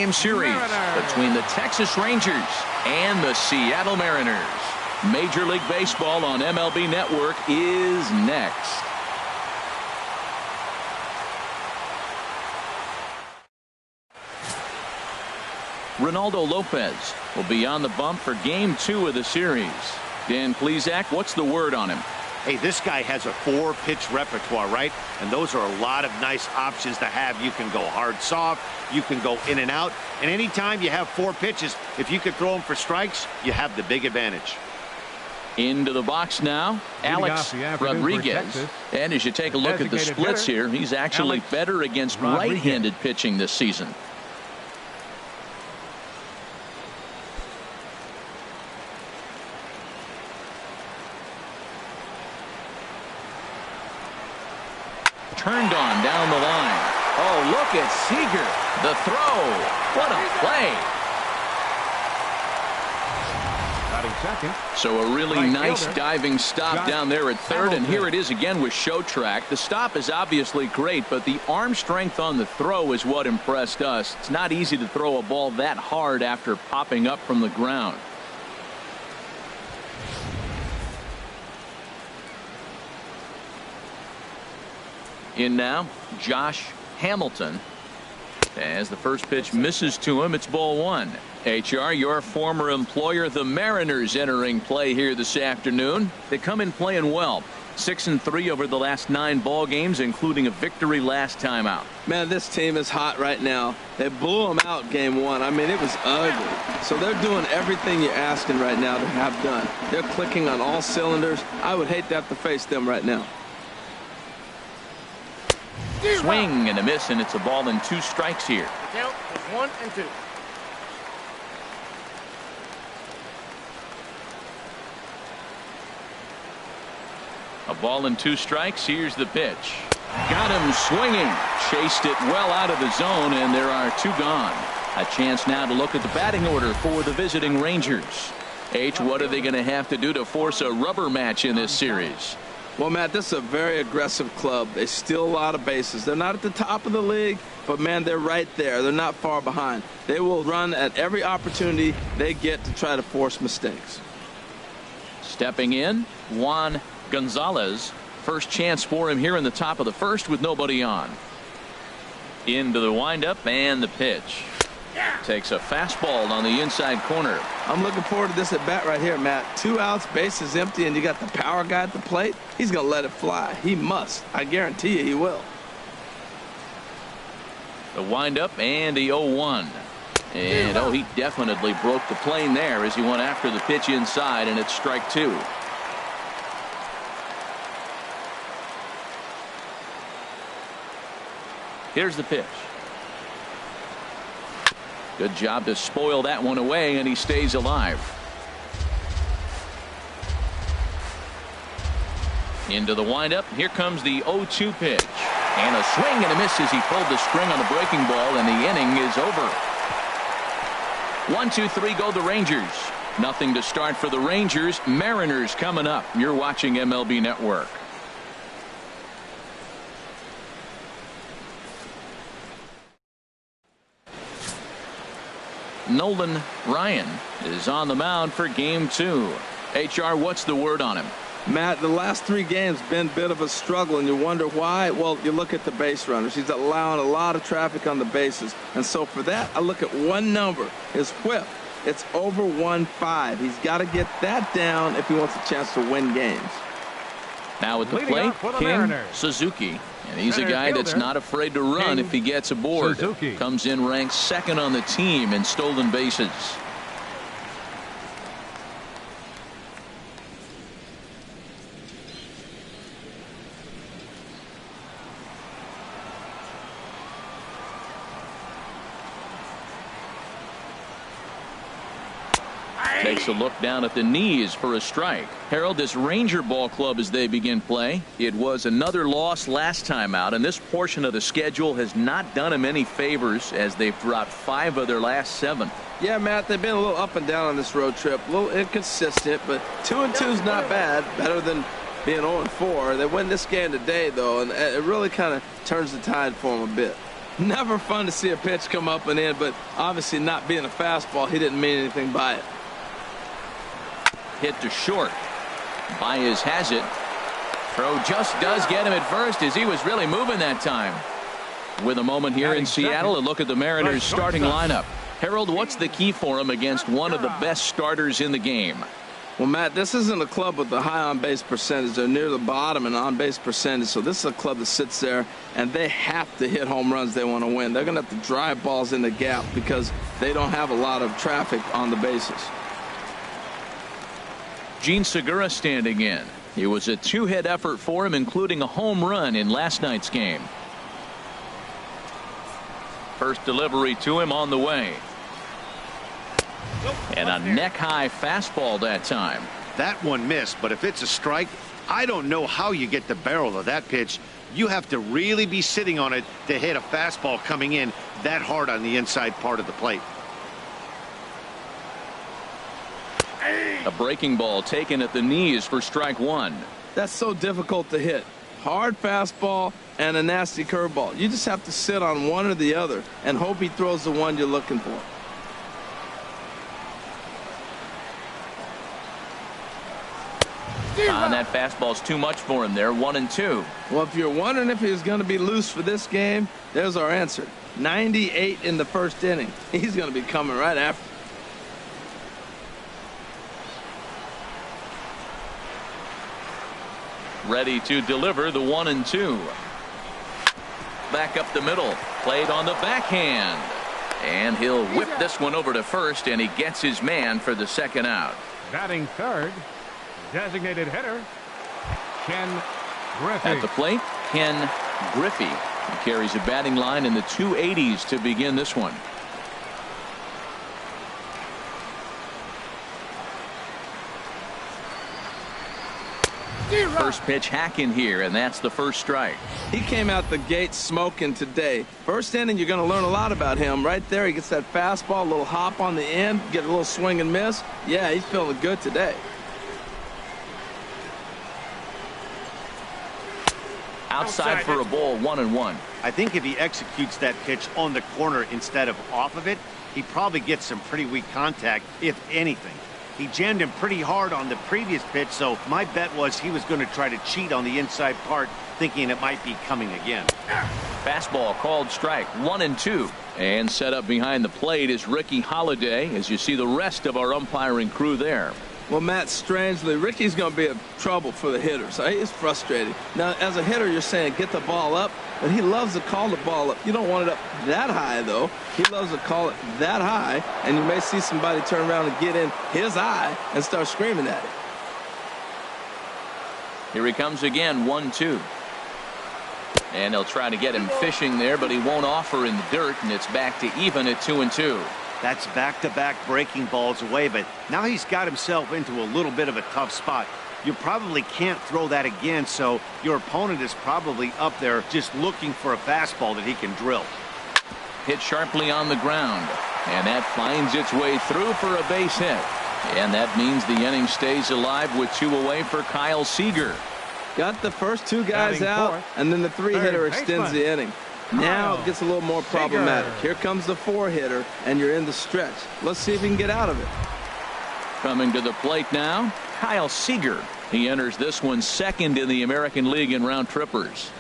Three-game series between the Texas Rangers and the Seattle Mariners. Major League Baseball on MLB Network is next. Ronaldo Lopez will be on the bump for Game 2 of the series. Dan Plesac, what's the word on him? Hey, this guy has a 4-pitch repertoire, right? And those are a lot of nice options to have. You can go hard, soft. You can go in and out. And anytime you have 4 pitches, if you could throw them for strikes, you have the big advantage. Into the box now, Alex Rodriguez. And as you take a look at the splits here, he's actually better against right-handed pitching this season. Turned on down the line. Oh, look at Seager. The throw. What a play. So a really nice diving stop down there at third, and here it is again with show track. The stop is obviously great, but the arm strength on the throw is what impressed us. It's not easy to throw a ball that hard after popping up from the ground. In now, Josh Hamilton. As the first pitch misses to him, it's ball 1. HR, your former employer, the Mariners, entering play here this afternoon. They come in playing well. 6-3 over the last 9 ball games, including a victory last time out. Man, this team is hot right now. They blew them out Game 1. I mean, it was ugly. So they're doing everything you're asking right now to have done. They're clicking on all cylinders. I would hate to have to face them right now. Swing and a miss, and it's a ball and 2 strikes here. The count is 1 and 2. A ball and 2 strikes. Here's the pitch. Got him swinging. Chased it well out of the zone, and there are 2 gone. A chance now to look at the batting order for the visiting Rangers. H, what are they going to have to do to force a rubber match in this series? Well, Matt, this is a very aggressive club. They steal a lot of bases. They're not at the top of the league, but, man, they're right there. They're not far behind. They will run at every opportunity they get to try to force mistakes. Stepping in, Juan Gonzales. First chance for him here in the top of the first with nobody on. Into the windup and the pitch. Takes a fastball on the inside corner. I'm looking forward to this at bat right here, Matt. 2 outs, bases empty, and you got the power guy at the plate. He's going to let it fly. He must. I guarantee you he will. The windup and the 0-1. And he definitely broke the plane there as he went after the pitch inside, and it's strike 2. Here's the pitch. Good job to spoil that one away, and he stays alive. Into the windup. Here comes the 0-2 pitch. And a swing and a miss as he pulled the string on the breaking ball, and the inning is over. 1-2-3 go the Rangers. Nothing to start for the Rangers. Mariners coming up. You're watching MLB Network. Nolan Ryan is on the mound for Game 2. HR, what's the word on him? Matt, the last 3 games been a bit of a struggle, and you wonder why. Well, you look at the base runners. He's allowing a lot of traffic on the bases, and so for that, I look at one number, his whip. It's over 1.5. He's got to get that down if he wants a chance to win games. Now at the plate, King Suzuki. And he's a guy that's not afraid to run if he gets aboard. Comes in ranked 2nd on the team in stolen bases. Takes a look down at the knees for a strike. Harold, this Ranger ball club as they begin play, it was another loss last time out, and this portion of the schedule has not done them any favors as they've dropped 5 of their last 7. Yeah, Matt, they've been a little up and down on this road trip, a little inconsistent, but 2-2 is not bad, better than being 0-4. They win this game today, though, and it really kind of turns the tide for them a bit. Never fun to see a pitch come up and in, but obviously not being a fastball, he didn't mean anything by it. Hit to short. Baez has it. Throw just does get him at first as he was really moving that time. With a moment here in Seattle, a look at the Mariners starting lineup. Harold, what's the key for him against one of the best starters in the game? Well, Matt, this isn't a club with a high on-base percentage. They're near the bottom in on-base percentage, so this is a club that sits there, and they have to hit home runs they want to win. They're going to have to drive balls in the gap because they don't have a lot of traffic on the bases. Gene Segura standing in. It was a two-hit effort for him, including a home run in last night's game. First delivery to him on the way. And a neck-high fastball that time. That one missed, but if it's a strike, I don't know how you get the barrel of that pitch. You have to really be sitting on it to hit a fastball coming in that hard on the inside part of the plate. A breaking ball taken at the knees for strike one. That's so difficult to hit. Hard fastball and a nasty curveball. You just have to sit on one or the other and hope he throws the one you're looking for. And that fastball's too much for him there. 1-2. Well, if you're wondering if he's going to be loose for this game, there's our answer. 98 in the first inning. He's going to be coming right after. Ready to deliver the 1-2. Back up the middle. Played on the backhand. And he'll whip this one over to first, and he gets his man for the second out. Batting third, designated hitter, Ken Griffey. At the plate, Ken Griffey. He carries a batting line in the 280s to begin this one. First pitch hack in here, and that's the first strike. He came out the gate smoking today. First inning, you're going to learn a lot about him. Right there, he gets that fastball, a little hop on the end, get a little swing and miss. Yeah, he's feeling good today. Outside for a ball, 1-1. I think if he executes that pitch on the corner instead of off of it, he probably gets some pretty weak contact, if anything. He jammed him pretty hard on the previous pitch, so my bet was he was going to try to cheat on the inside part, thinking it might be coming again. Fastball called strike, 1-2. And set up behind the plate is Ricky Holiday, as you see the rest of our umpiring crew there. Well, Matt, strangely, Ricky's going to be a trouble for the hitters. He's frustrating. Now, as a hitter, you're saying get the ball up, but he loves to call the ball up. You don't want it up that high, though. He loves to call it that high, and you may see somebody turn around and get in his eye and start screaming at him. Here he comes again, 1-2. And they'll try to get him fishing there, but he won't offer in the dirt, and it's back to even at 2-2. That's back-to-back breaking balls away, but now he's got himself into a little bit of a tough spot. You probably can't throw that again, so your opponent is probably up there just looking for a fastball that he can drill. Hit sharply on the ground, and that finds its way through for a base hit. And that means the inning stays alive with two away for Kyle Seager. Got the first two guys out, and then the three-hitter extends the inning. Now it gets a little more problematic. Here comes the four-hitter, and you're in the stretch. Let's see if he can get out of it. Coming to the plate now, Kyle Seager. He enters this one second in the American League in round trippers.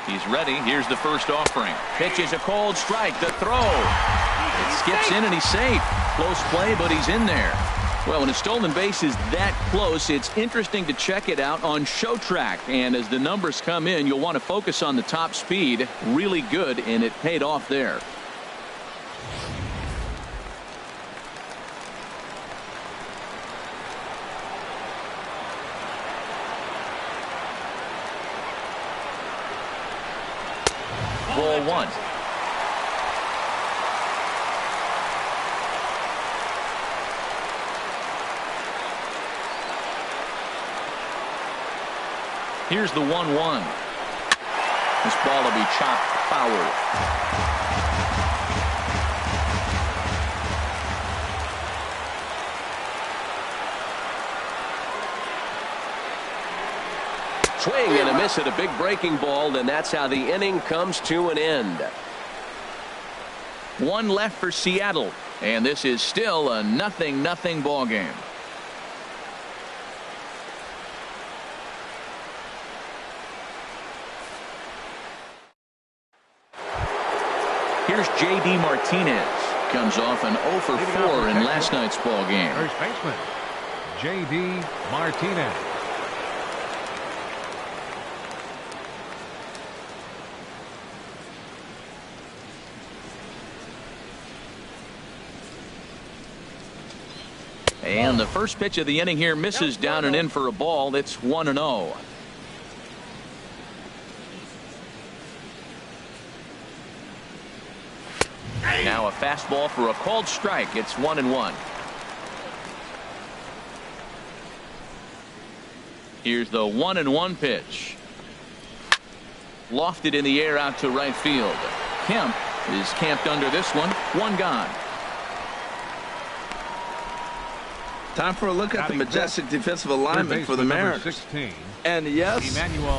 He's ready. Here's the first offering. Pitch is a cold strike. The throw. It skips in and he's safe. Close play, but he's in there. Well, when a stolen base is that close, it's interesting to check it out on Show Track. And as the numbers come in, you'll want to focus on the top speed. Really good, and it paid off there. Ball one. Here's the 1-1. This ball will be chopped foul. swing and a miss at a big breaking ball, and that's how the inning comes to an end. One left for Seattle, and this is still a 0-0 ball game. Here's J.D. Martinez. Comes off an 0 for 4 in last night's ball game. First baseman, J.D. Martinez. And the first pitch of the inning here misses down and in for a ball. It's 1-0. Now a fastball for a called strike. It's 1-1. Here's the 1-1 pitch. Lofted in the air out to right field. Kemp is camped under this one. One gone. Time for a look at the majestic defensive alignment for the Mariners. 16. And yes,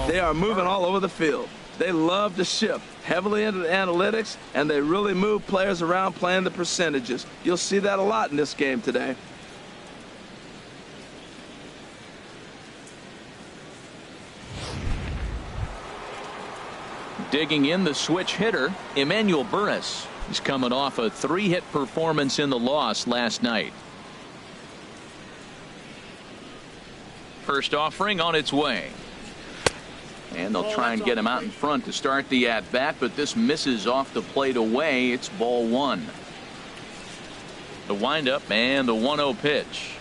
they are moving all over the field. They love to shift heavily into the analytics, and they really move players around playing the percentages. You'll see that a lot in this game today. Digging in the switch hitter, Emmanuel Burris. He's coming off a 3-hit performance in the loss last night. First offering on its way. And they'll try and get him out in front to start the at-bat, but this misses off the plate away. It's ball 1. The windup and the 1-0 pitch.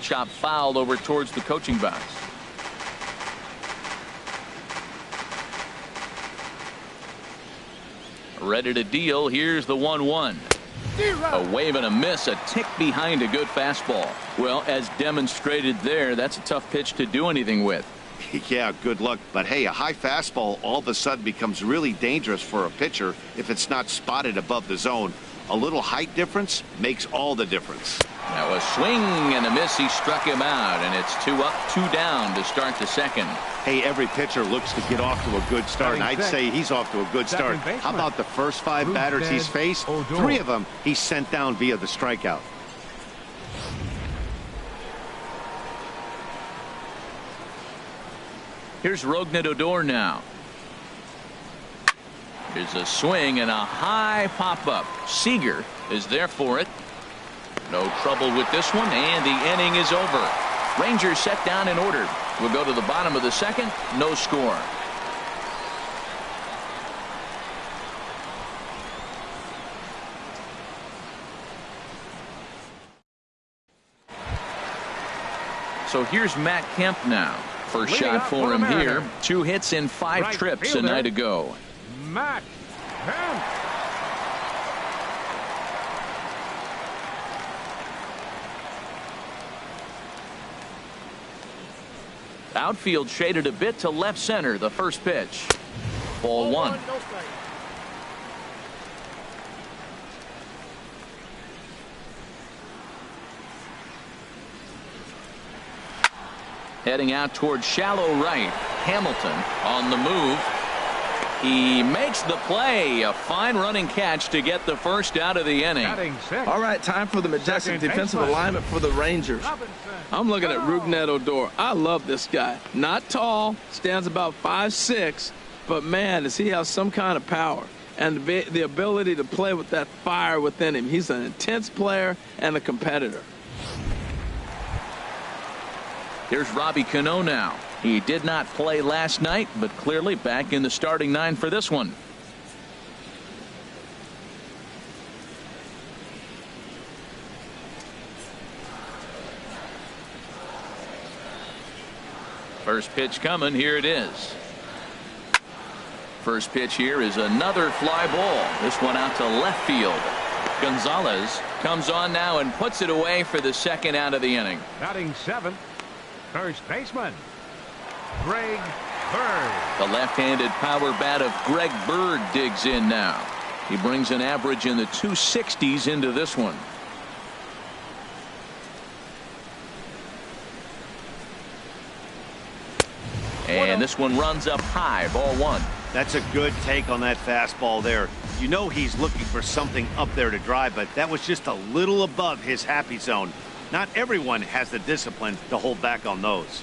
Chop fouled over towards the coaching box. Ready to deal. Here's the 1-1. A wave and a miss, a tick behind a good fastball. Well, as demonstrated there, that's a tough pitch to do anything with. Yeah, good luck. But hey, a high fastball all of a sudden becomes really dangerous for a pitcher if it's not spotted above the zone. A little height difference makes all the difference. Now a swing and a miss. He struck him out, and it's 2 up, 2 down to start the second. Hey, every pitcher looks to get off to a good start, and I'd say he's off to a good start. How about the first 5 batters he's faced? 3 of them he's sent down via the strikeout. Here's Rougned Odor now. Here's a swing and a high pop-up. Seager is there for it. No trouble with this one, and the inning is over. Rangers set down in order. We'll go to the bottom of the second. No score. So here's Matt Kemp now. First shot for him here. 2 hits in 5 trips a night ago. Matt Kemp. Outfield shaded a bit to left center. The first pitch. Ball 1. Heading out towards shallow right. Hamilton on the move. He makes the play. A fine running catch to get the first out of the inning. All right, time for the majestic defensive alignment for the Rangers. I'm looking at Rougned Odor. I love this guy. Not tall, stands about 5'6", but man, does he have some kind of power and the ability to play with that fire within him. He's an intense player and a competitor. Here's Robbie Cano now. He did not play last night, but clearly back in the starting 9 for this one. First pitch coming. Here it is. First pitch here is another fly ball. This one out to left field. Gonzales comes on now and puts it away for the second out of the inning. Batting 7th. First baseman, Greg Bird. The left-handed power bat of Greg Bird digs in now. He brings an average in the 260s into this one. And this one runs up high, ball one. That's a good take on that fastball there. You know he's looking for something up there to drive, but that was just a little above his happy zone. Not everyone has the discipline to hold back on those.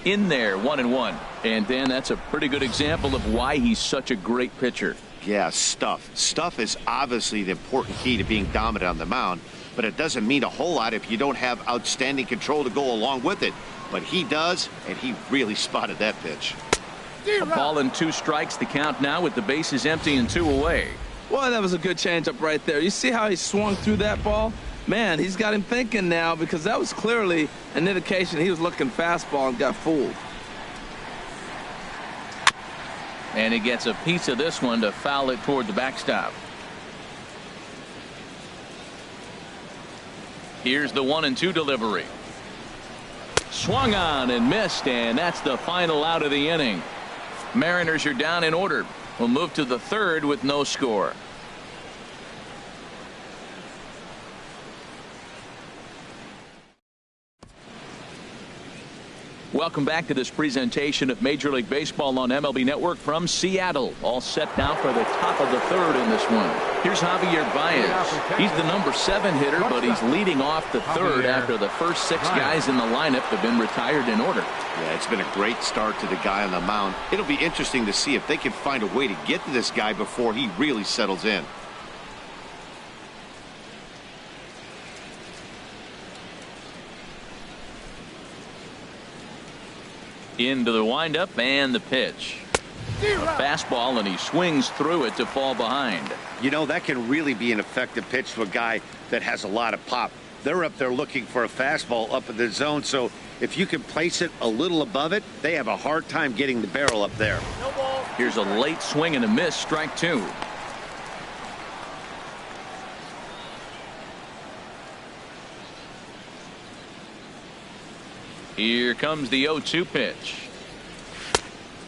In there, 1-1. And Dan, that's a pretty good example of why he's such a great pitcher. Yeah, stuff. Stuff is obviously the important key to being dominant on the mound, but it doesn't mean a whole lot if you don't have outstanding control to go along with it. But he does, and he really spotted that pitch. A ball and 2 strikes, the count now with the bases empty and 2 away. Boy, that was a good changeup right there. You see how he swung through that ball? Man, he's got him thinking now, because that was clearly an indication he was looking fastball and got fooled. And he gets a piece of this one to foul it toward the backstop. Here's the 1-2 delivery. Swung on and missed, and that's the final out of the inning. Mariners are down in order. We'll move to the 3rd with no score. Welcome back to this presentation of Major League Baseball on MLB Network from Seattle. All set now for the top of the 3rd in this one. Here's Javier Baez. He's the number 7 hitter, but he's leading off the 3rd after the first 6 guys in the lineup have been retired in order. Yeah, it's been a great start to the guy on the mound. It'll be interesting to see if they can find a way to get to this guy before he really settles in. Into the windup and the pitch. A fastball, and he swings through it to fall behind. You know, that can really be an effective pitch to a guy that has a lot of pop. They're up there looking for a fastball up in the zone, so if you can place it a little above it, they have a hard time getting the barrel up there. No ball. Here's a late swing and a miss, strike 2. Here comes the 0-2 pitch.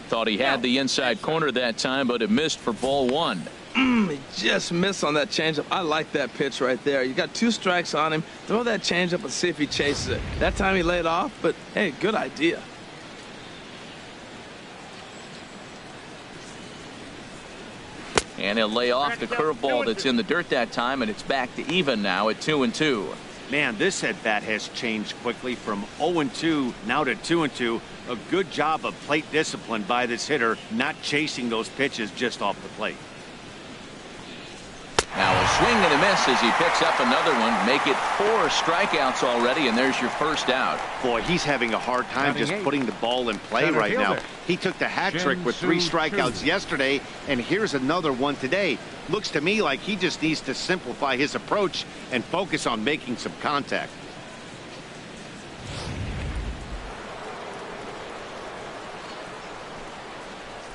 Thought he had the inside corner that time, but it missed for ball 1. He just missed on that changeup. I like that pitch right there. You got 2 strikes on him. Throw that changeup and see if he chases it. That time he laid off, but hey, good idea. And he'll lay off the curveball that's in the dirt that time, and it's back to even now at 2-2. Man, this at-bat has changed quickly from 0-2 now to 2-2. A good job of plate discipline by this hitter, not chasing those pitches just off the plate. Now a swing and a miss as he picks up another one. Make it 4 strikeouts already, and there's your first out. Boy, he's having a hard time just putting the ball in play right now. He took the hat trick with 3 strikeouts yesterday, and here's another one today. Looks to me like he just needs to simplify his approach and focus on making some contact.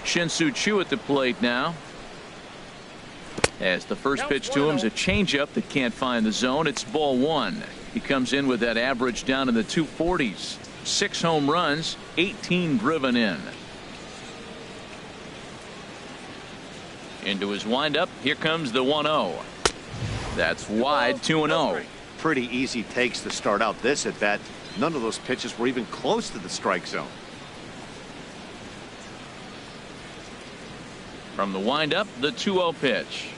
Shin-Soo Choo at the plate now. As the first pitch to him is a changeup that can't find the zone. It's ball 1. He comes in with that average down in the 240s. 6 home runs, 18 driven in. Into his windup. Here comes the 1-0. That's wide, 2-0. Pretty easy takes to start out this at bat. None of those pitches were even close to the strike zone. From the windup, the 2-0 pitch.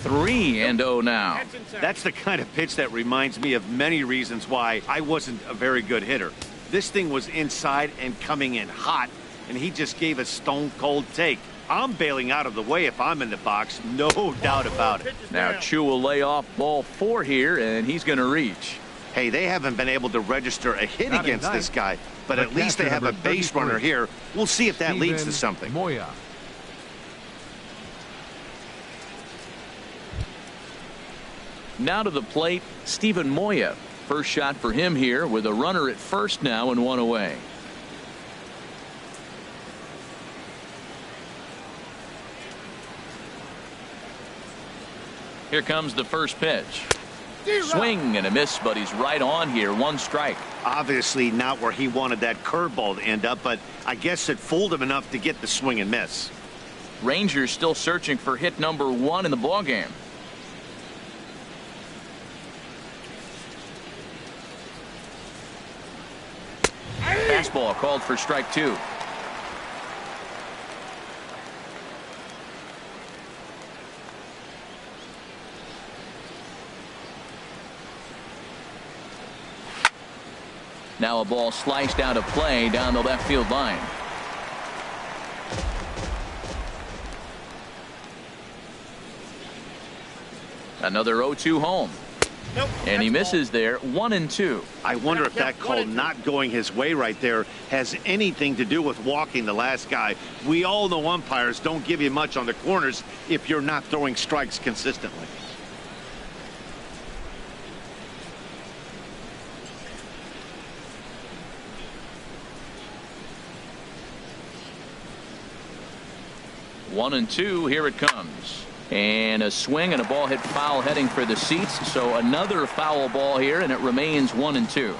3-0 now. That's the kind of pitch that reminds me of many reasons why I wasn't a very good hitter. This thing was inside and coming in hot, and he just gave a stone-cold take. I'm bailing out of the way if I'm in the box, no doubt about it. Now Choo will lay off ball 4 here, and he's going to reach. Hey, they haven't been able to register a hit against this guy, but at least they have a base runner here. We'll see if that leads to something. Moya. Now to the plate, Steven Moya. First shot for him here with a runner at first now and 1 away. Here comes the first pitch. Swing and a miss, but he's right on here. 1 strike. Obviously not where he wanted that curveball to end up, but I guess it fooled him enough to get the swing and miss. Rangers still searching for hit number 1 in the ballgame. fastball called for strike 2. Now a ball sliced out of play down the left field line. Another 0-2 home. Nope, and he that's misses there. 1-2. I wonder if that call not going his way right there has anything to do with walking the last guy. We all know umpires don't give you much on the corners if you're not throwing strikes consistently. One and two. Here it comes. And a swing and a ball hit foul heading for the seats. So another foul ball here, and it remains 1-2.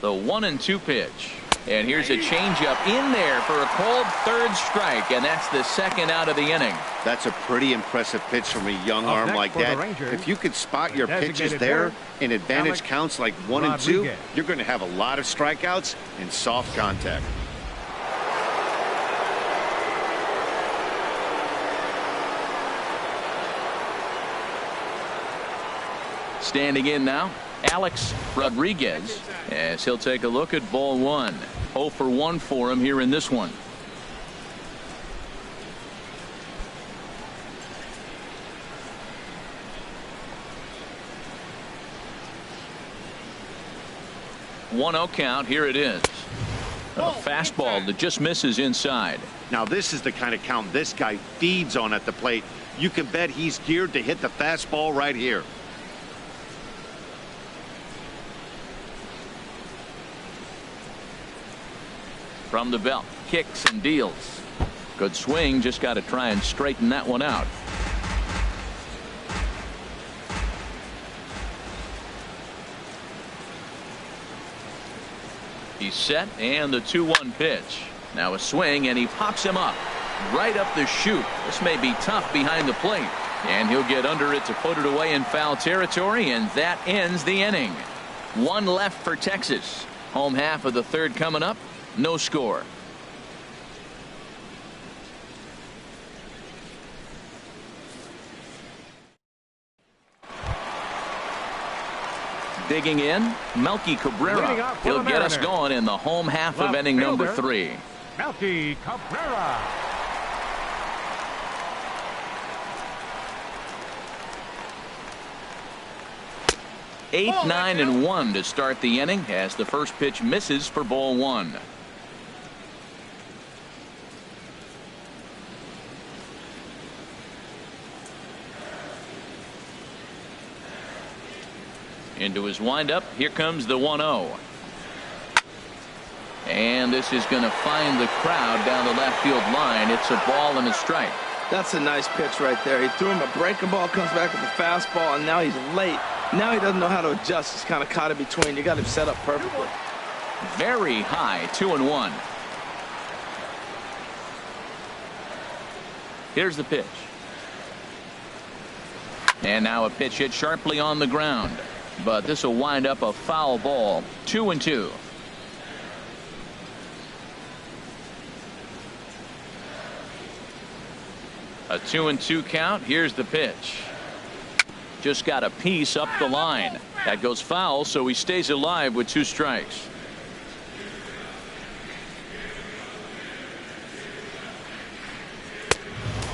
The 1-2 pitch. And here's a changeup in there for a called third strike, and that's the second out of the inning. That's a pretty impressive pitch from a young arm like that. If you could spot your pitches there in advantage counts like 1 and 2, you're going to have a lot of strikeouts and soft contact. Standing in now, Alex Rodriguez, as he'll take a look at ball 1. 0 for 1 for him here in this one. One 0 count. Here it is. A fastball that just misses inside. Now this is the kind of count this guy feeds on at the plate. You can bet he's geared to hit the fastball right here. From the belt, kicks and deals. Good swing, just got to try and straighten that one out. He's set, and the 2-1 pitch. Now a swing, and he pops him up right up the chute. This may be tough behind the plate, and he'll get under it to put it away in foul territory, and that ends the inning. One left for Texas. Home half of the third coming up. No score. Digging in, Melky Cabrera. He'll get us going in the home half of inning number 3. Melky Cabrera. Eight, 9, and 1 to start the inning as the first pitch misses for ball 1. Into his windup. Here comes the 1-0. And this is going to find the crowd down the left field line. It's a ball and a strike. That's a nice pitch right there. He threw him a breaking ball, comes back with a fastball, and now he's late. Now he doesn't know how to adjust. He's kind of caught in between. You got him set up perfectly. Very high. 2-1. Here's the pitch. And now a pitch hit sharply on the ground. But this will wind up a foul ball. 2-2. A 2-2 count. Here's the pitch. Just got a piece up the line. That goes foul, so he stays alive with 2 strikes.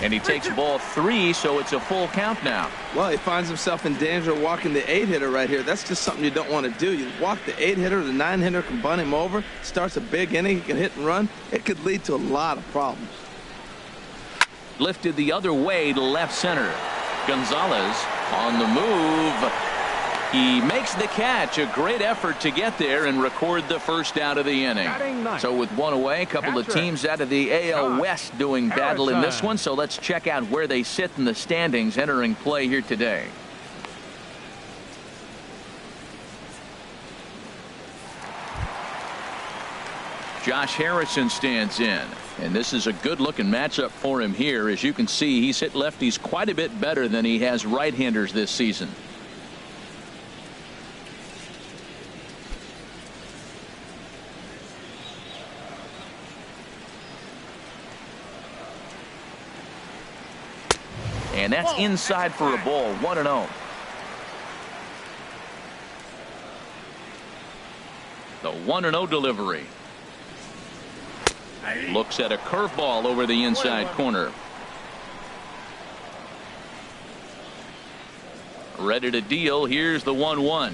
And he takes ball 3, so it's a full count now. Well, he finds himself in danger of walking the 8-hitter right here. That's just something you don't want to do. You walk the 8-hitter, the 9-hitter can bunt him over, starts a big inning, he can hit and run. It could lead to a lot of problems. Lifted the other way to left center. Gonzales on the move. He makes the catch. A great effort to get there and record the first out of the inning. So with one away, a couple of teams out of the AL West doing battle in this one. So let's check out where they sit in the standings entering play here today. Josh Harrison stands in. And this is a good-looking matchup for him here. As you can see, he's hit lefties quite a bit better than he has right-handers this season. And that's inside for a ball. 1-0. The 1-0 delivery. Looks at a curveball over the inside corner. Ready to deal. Here's the 1-1.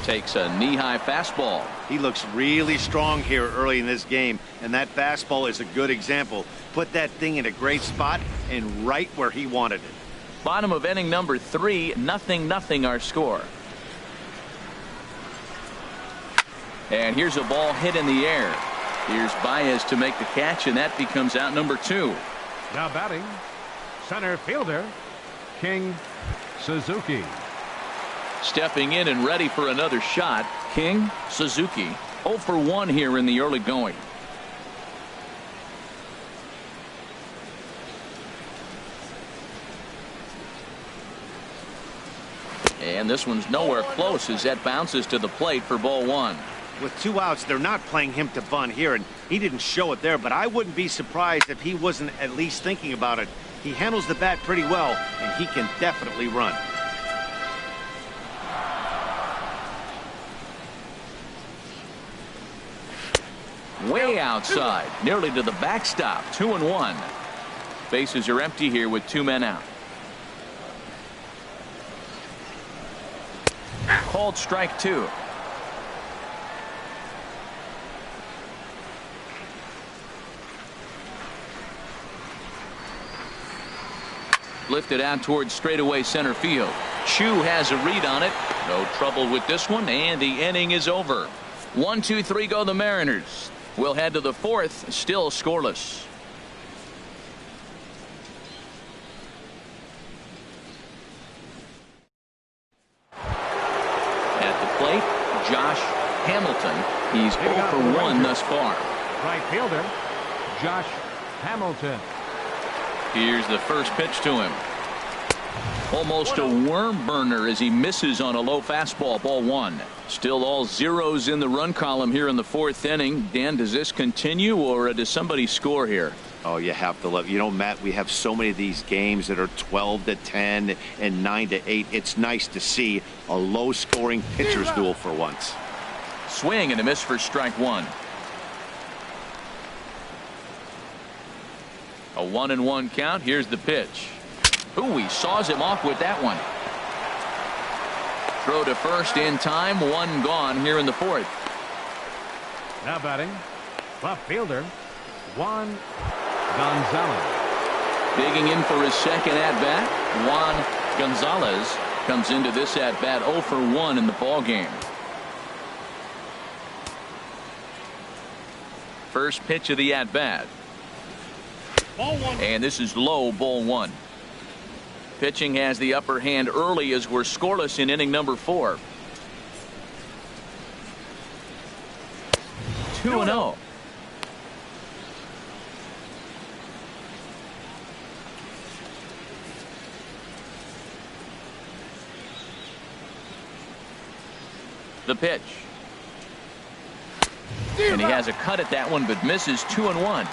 Takes a knee-high fastball. He looks really strong here early in this game, and that fastball is a good example. Put that thing in a great spot and right where he wanted it. Bottom of inning number 3, 0-0 our score. And here's a ball hit in the air. Here's Baez to make the catch, and that becomes out number 2. Now batting, center fielder, King Suzuki. Stepping in and ready for another shot, King Suzuki. 0 for 1 here in the early going. And this one's nowhere close as that bounces to the plate for ball 1. With 2 outs, they're not playing him to bunt here, and he didn't show it there, but I wouldn't be surprised if he wasn't at least thinking about it. He handles the bat pretty well, and he can definitely run. Way outside, nearly to the backstop. 2-1. Bases are empty here with 2 men out. Called strike 2. Lifted out towards straightaway center field. Chu has a read on it. No trouble with this one, and the inning is over. 1-2-3 go the Mariners. We'll head to the 4th, still scoreless. At the plate, Josh Hamilton. He's 0 for 1 thus far. Right fielder, Josh Hamilton. Here's the first pitch to him. Almost a worm burner as he misses on a low fastball. Ball 1. Still all zeros in the run column here in the 4th inning. Dan, does this continue, or does somebody score here? Oh, you have to love. You know, Matt, we have so many of these games that are 12-10 and 9-8. It's nice to see a low-scoring pitcher's duel for once. Swing and a miss for strike 1. A 1-1 count. Here's the pitch. Ooh, he saws him off with that one. Throw to first in time. 1 gone here in the 4th. Now batting, left fielder, Juan Gonzales. Digging in for his second at-bat, Juan Gonzales comes into this at-bat 0 for 1 in the ballgame. First pitch of the at-bat. And this is low, ball 1. Pitching has the upper hand early as we're scoreless in inning number 4. 2-0. The pitch. And he has a cut at that one, but misses. 2-1.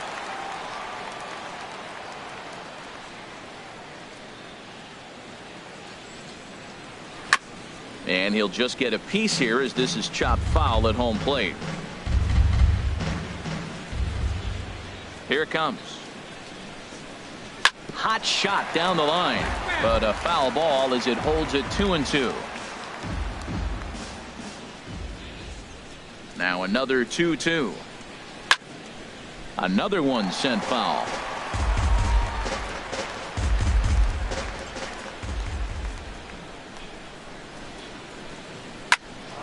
And he'll just get a piece here as this is chopped foul at home plate. Here it comes. Hot shot down the line, but a foul ball as it holds it 2-2. Now another 2-2. Another one sent foul.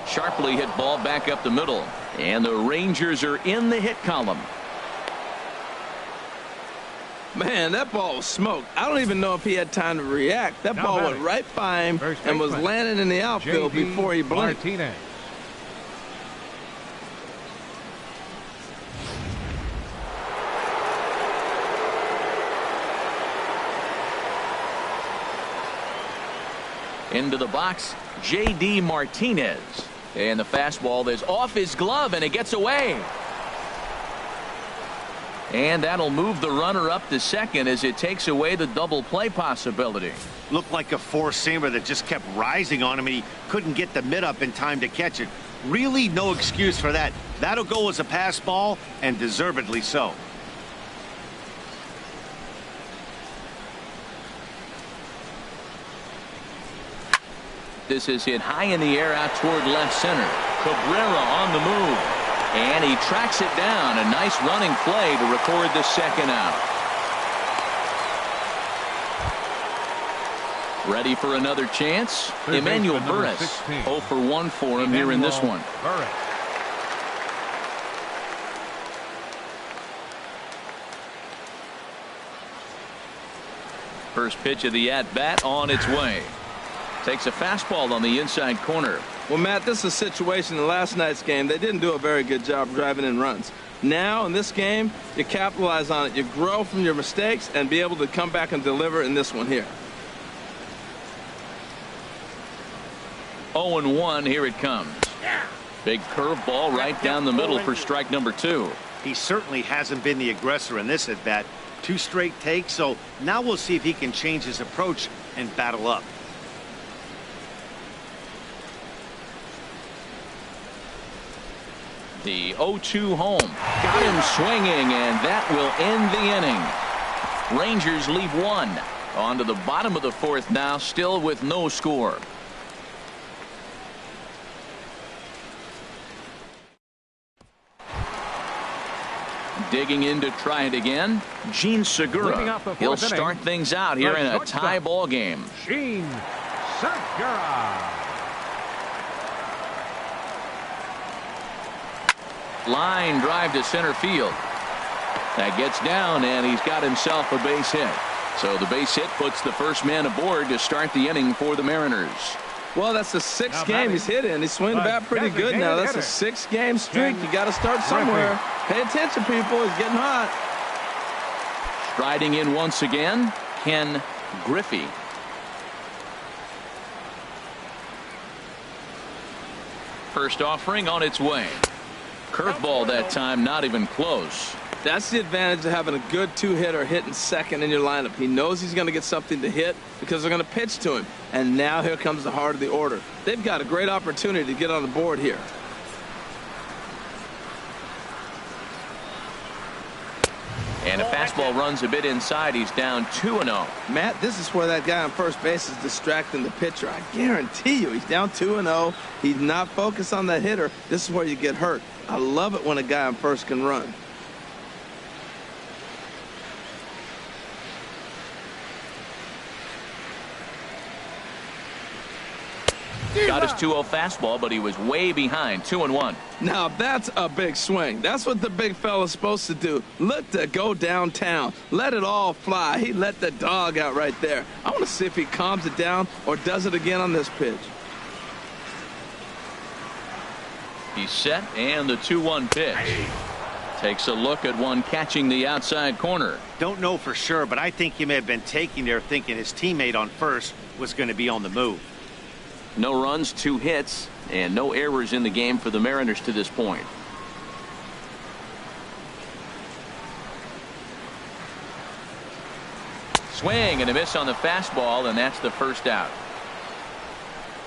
Sharply hit ball back up the middle, and the Rangers are in the hit column. Man, that ball was smoked. I don't even know if he had time to react. That ball went right by him and was landing in the outfield before he blinked. Martinez. Into the box, J.D. Martinez. And the fastball is off his glove, and it gets away. And that'll move the runner up to second as it takes away the double play possibility. Looked like a four-seamer that just kept rising on him, and he couldn't get the mid up in time to catch it. Really no excuse for that. That'll go as a pass ball, and deservedly so. This is hit high in the air out toward left center. Cabrera on the move. And he tracks it down. A nice running play to record the second out. Ready for another chance? Emmanuel Burris. 0 for 1 for him here in this one. First pitch of the at-bat on its way. Takes a fastball on the inside corner. Well, Matt, this is a situation in last night's game. They didn't do a very good job driving in runs. Now, in this game, you capitalize on it. You grow from your mistakes and be able to come back and deliver in this one here. 0-1, here it comes. Big curveball right down the middle for strike number 2. He certainly hasn't been the aggressor in this at-bat. 2 straight takes, so now we'll see if he can change his approach and battle up. The 0-2 home. Got him swinging, and that will end the inning. Rangers leave 1. On to the bottom of the 4th now, still with no score. Digging in to try it again, Gene Segura. He'll start things out here in a tie ball game. Gene Segura. Line drive to center field. That gets down, and he's got himself a base hit. So the base hit puts the first man aboard to start the inning for the Mariners. Well, that's the 6th game he's hit in. He's swinging the bat pretty good now. That's a 6-game streak. You got to start somewhere. Pay attention, people. He's getting hot. Striding in once again, Ken Griffey. First offering on its way. Curveball that time, not even close. That's the advantage of having a good 2-hitter hitting second in your lineup. He knows he's going to get something to hit because they're going to pitch to him. And now here comes the heart of the order. They've got a great opportunity to get on the board here. And a fastball runs a bit inside. He's down 2-0. Matt, this is where that guy on first base is distracting the pitcher. I guarantee you he's down 2-0. He's not focused on that hitter. This is where you get hurt. I love it when a guy on first can run. Got his 2-0 fastball, but he was way behind. 2-1. Now that's a big swing. That's what the big fella's supposed to do. Look to go downtown. Let it all fly. He let the dog out right there. I want to see if he calms it down or does it again on this pitch. He's set, and the 2-1 pitch. Takes a look at one catching the outside corner. Don't know for sure, but I think he may have been taking there thinking his teammate on first was going to be on the move. No runs, 2 hits, and no errors in the game for the Mariners to this point. Swing and a miss on the fastball, and that's the first out.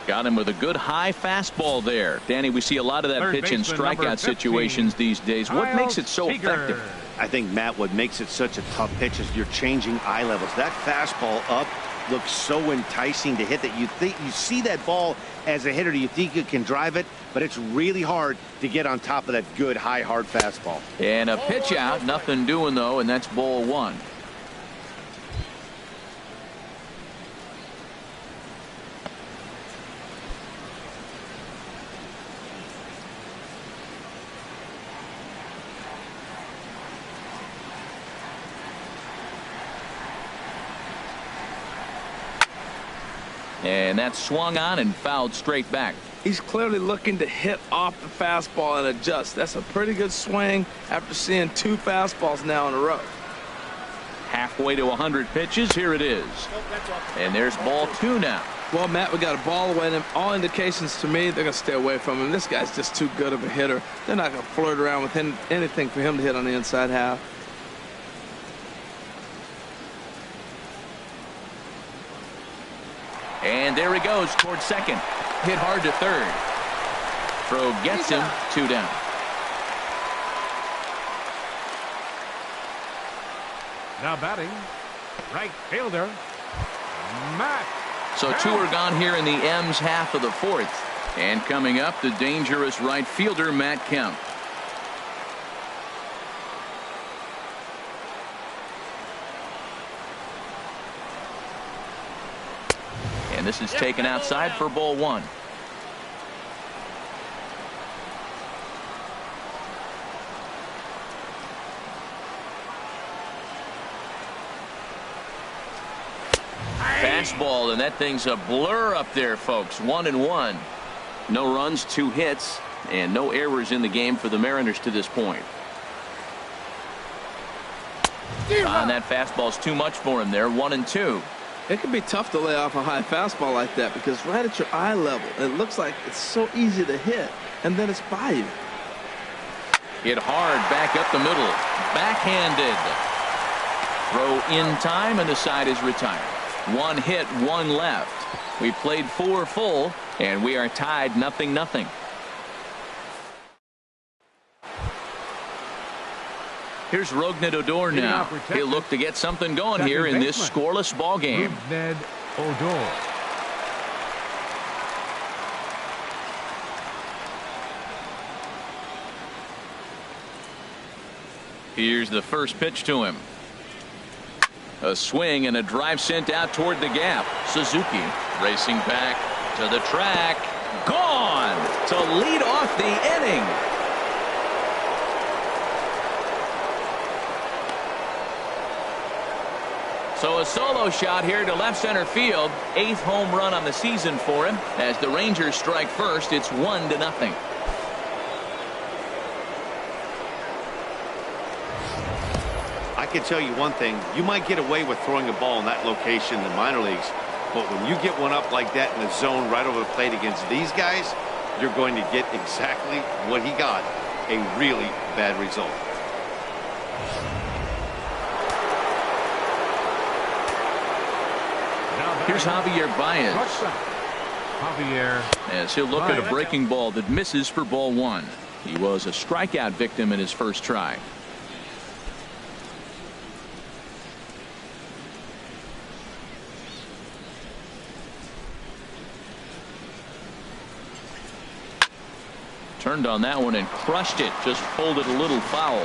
Got him with a good high fastball there. Danny, we see a lot of that pitch in strikeout situations these days. What makes it so effective? I think, Matt, what makes it such a tough pitch is you're changing eye levels. That fastball up looks so enticing to hit that you think you see that ball as a hitter, you think you can drive it, but it's really hard to get on top of that good high hard fastball. And a pitch out, nothing doing though, and that's ball 1. And that's swung on and fouled straight back. He's clearly looking to hit off the fastball and adjust. That's a pretty good swing after seeing 2 fastballs now in a row. Halfway to 100 pitches. Here it is. And there's ball 2 now. Well, Matt, we got a ball away. And all indications to me, they're going to stay away from him. This guy's just too good of a hitter. They're not going to flirt around with anything for him to hit on the inside half. And there he goes towards second. Hit hard to third. Throw gets him 2 down. Now batting, right fielder, Matt. So 2 are gone here in the M's half of the 4th. And coming up, the dangerous right fielder, Matt Kemp. And this is taken outside for ball 1. Fastball, and that thing's a blur up there, folks. 1-1. No runs, 2 hits, and no errors in the game for the Mariners to this point. And that fastball's too much for him there. 1-2. It can be tough to lay off a high fastball like that because right at your eye level, it looks like it's so easy to hit, and then it's by you. Hit hard back up the middle. Backhanded. Throw in time, and the side is retired. 1 hit, 1 left. We played 4 full, and we are tied 0-0. Here's Rougned Odor now. He'll look to get something going here in this scoreless ball game. Rougned Odor. Here's the first pitch to him. A swing and a drive sent out toward the gap. Suzuki racing back to the track. Gone to lead off the inning. So a solo shot here to left center field. 8th home run on the season for him. As the Rangers strike first, it's 1-0. I can tell you one thing. You might get away with throwing a ball in that location in the minor leagues, but when you get one up like that in the zone right over the plate against these guys, you're going to get exactly what he got, a really bad result. Here's Javier Baez. Javier. As he'll look at a breaking ball that misses for ball 1. He was a strikeout victim in his first try. Turned on that one and crushed it. Just pulled it a little foul.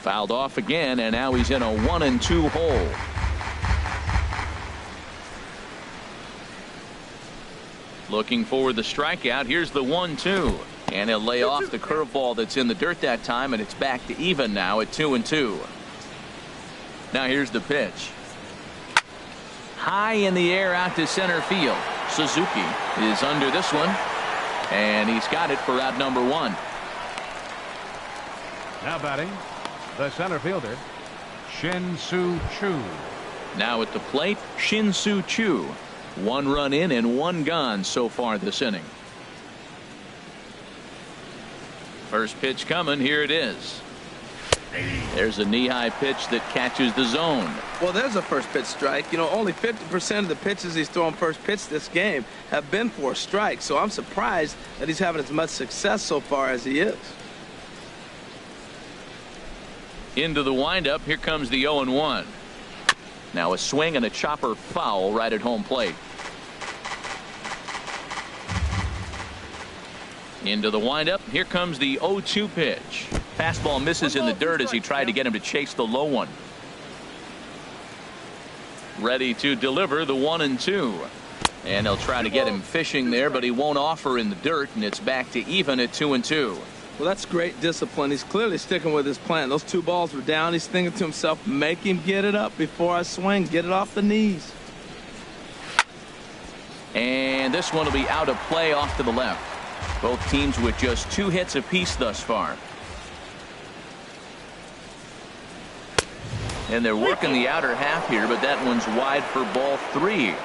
Fouled off again, and now he's in a 1-2 hole. Looking for the strikeout. Here's the 1-2. And he'll lay off the curveball that's in the dirt that time, and it's back to even now at 2-2. Now here's the pitch. High in the air out to center field. Suzuki is under this one, and he's got it for out number 1. Now batting, the center fielder, Shin-Soo Choo. Now at the plate, Shin-Soo Choo. 1 run in and 1 gone so far this inning. First pitch coming. Here it is. There's a knee-high pitch that catches the zone. Well, there's a first pitch strike. You know, only 50% of the pitches he's throwing first pitch this game have been for a strike. So I'm surprised that he's having as much success so far as he is. Into the windup. Here comes the 0-1. Now a swing and a chopper foul right at home plate. Into the windup. Here comes the 0-2 pitch. Fastball misses in the dirt as he tried to get him to chase the low one. Ready to deliver the 1-2. And they'll try to get him fishing there, but he won't offer in the dirt, and it's back to even at 2-2. Well, that's great discipline. He's clearly sticking with his plan. Those 2 balls were down. He's thinking to himself, make him get it up before I swing. Get it off the knees. And this one will be out of play off to the left. Both teams with just 2 hits apiece thus far. And they're working the outer half here, but that one's wide for ball 3.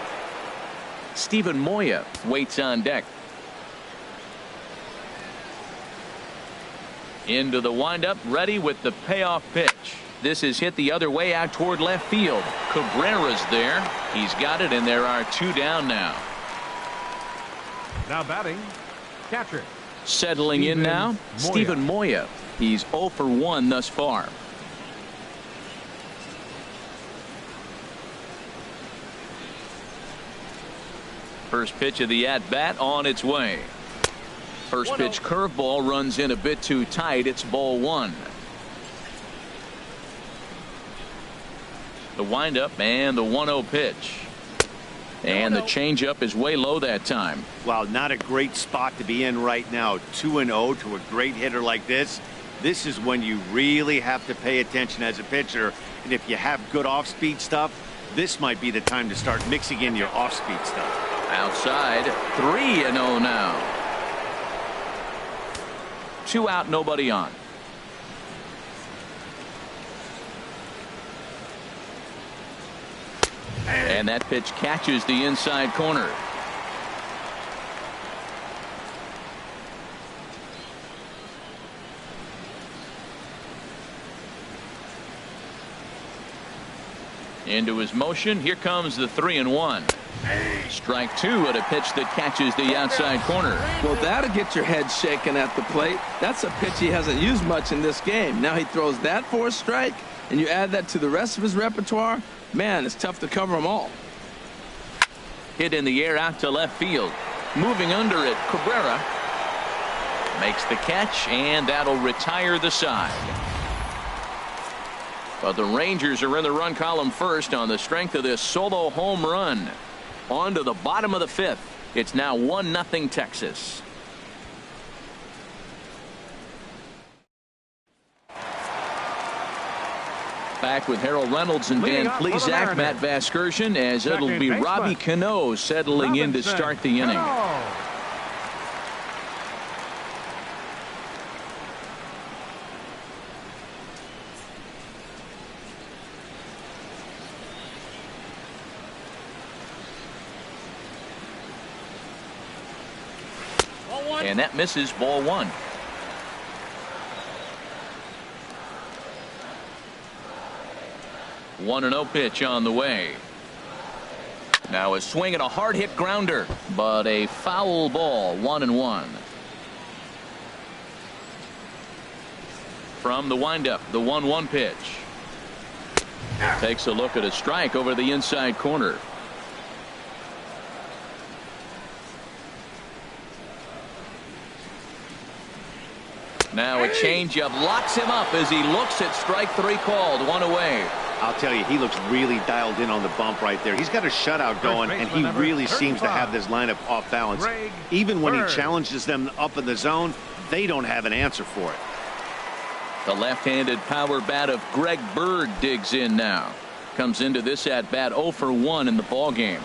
Steven Moya waits on deck. Into the windup, ready with the payoff pitch. This is hit the other way out toward left field. Cabrera's there. He's got it, and there are 2 down now. Now batting, catcher. Settling in now, Steven Moya. He's 0 for 1 thus far. First pitch of the at-bat on its way. First pitch curveball runs in a bit too tight. It's ball 1. The windup and the 1-0 pitch. And the changeup is way low that time. Wow, not a great spot to be in right now. 2-0 to a great hitter like this. This is when you really have to pay attention as a pitcher. And if you have good off-speed stuff, this might be the time to start mixing in your off-speed stuff. Outside, 3-0 now. 2 out, nobody on. And that pitch catches the inside corner. Into his motion. Here comes the 3-1. Strike 2 at a pitch that catches the outside corner. Well, that'll get your head shaken at the plate. That's a pitch he hasn't used much in this game. Now he throws that for a strike, and you add that to the rest of his repertoire. Man, it's tough to cover them all. Hit in the air out to left field. Moving under it, Cabrera makes the catch, and that'll retire the side. But the Rangers are in the run column first on the strength of this solo home run. On to the bottom of the 5th. It's now 1-0 Texas. Back with Harold Reynolds and Dan Plesac, Matt Vasgersian, as it'll be Robbie Cano settling in to start the inning. And that misses, ball 1. One 1-0 pitch on the way. Now a swing and a hard hit grounder, but a foul ball. 1-1. From the windup, the 1-1 pitch. Takes a look at a strike over the inside corner. Now a changeup locks him up as he looks at strike 3 called. 1 away. I'll tell you, he looks really dialed in on the bump right there. He's got a shutout going, and he really seems to have this lineup off balance. Even when he challenges them up in the zone, they don't have an answer for it. The left-handed power bat of Greg Bird digs in now. Comes into this at bat 0 for 1 in the ball game.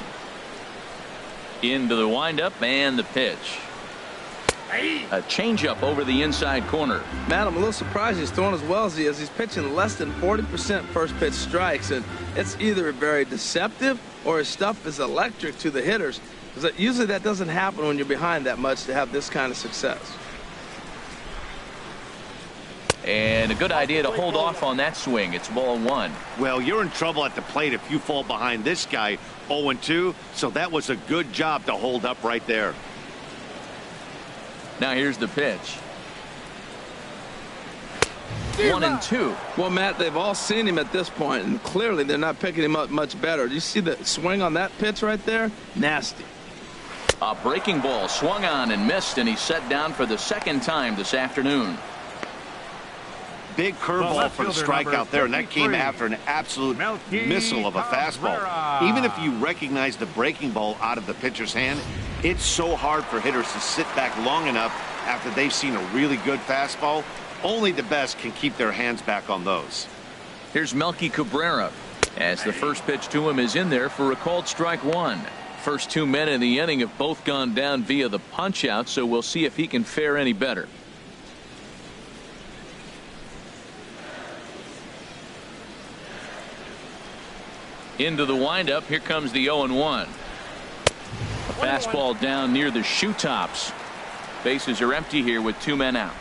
Into the windup and the pitch. A changeup over the inside corner. Matt, I'm a little surprised he's throwing as well as he is. He's pitching less than 40% first pitch strikes, and it's either very deceptive or his stuff is electric to the hitters. Because usually that doesn't happen when you're behind that much to have this kind of success. And a good idea to hold off on that swing. It's ball 1. Well, you're in trouble at the plate if you fall behind this guy 0-2, so that was a good job to hold up right there. Now here's the pitch. 1-2. Well, Matt, they've all seen him at this point, and clearly they're not picking him up much better. Do you see the swing on that pitch right there? Nasty. A breaking ball swung on and missed, and he's set down for the second time this afternoon. Big curveball for the strikeout there, and that came after an absolute missile of a fastball. Even if you recognize the breaking ball out of the pitcher's hand, it's so hard for hitters to sit back long enough after they've seen a really good fastball. Only the best can keep their hands back on those. Here's Melky Cabrera as the first pitch to him is in there for a called strike 1. First 2 men in the inning have both gone down via the punch out, so we'll see if he can fare any better. Into the windup. Here comes the 0-1. A fastball down near the shoe tops. Bases are empty here with 2 men out.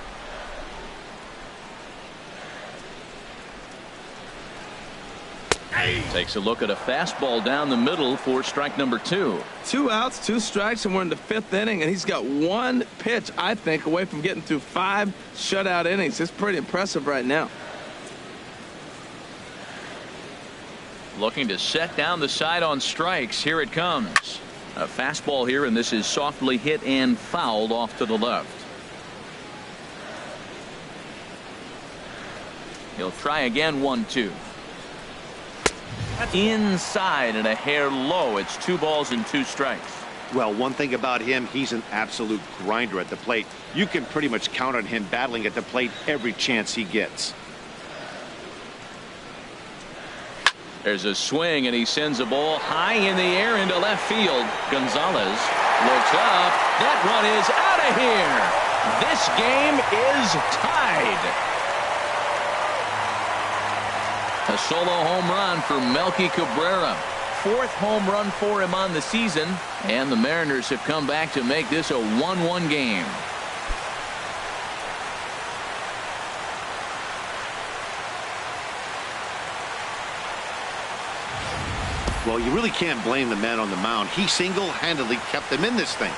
Takes a look at a fastball down the middle for strike number 2. 2 outs, 2 strikes, and we're in the 5th inning, and he's got 1 pitch, I think, away from getting through 5 shutout innings. It's pretty impressive right now. Looking to set down the side on strikes. Here it comes. A fastball here, and this is softly hit and fouled off to the left. He'll try again. 1-2. Inside and a hair low. It's 2 balls and 2 strikes. Well, one thing about him, he's an absolute grinder at the plate. You can pretty much count on him battling at the plate every chance he gets. There's a swing, and he sends a ball high in the air into left field. Gonzales looks up. That one is out of here. This game is tied. A solo home run for Melky Cabrera. 4th home run for him on the season, and the Mariners have come back to make this a 1-1 game. Well, you really can't blame the man on the mound. He single-handedly kept them in this thing.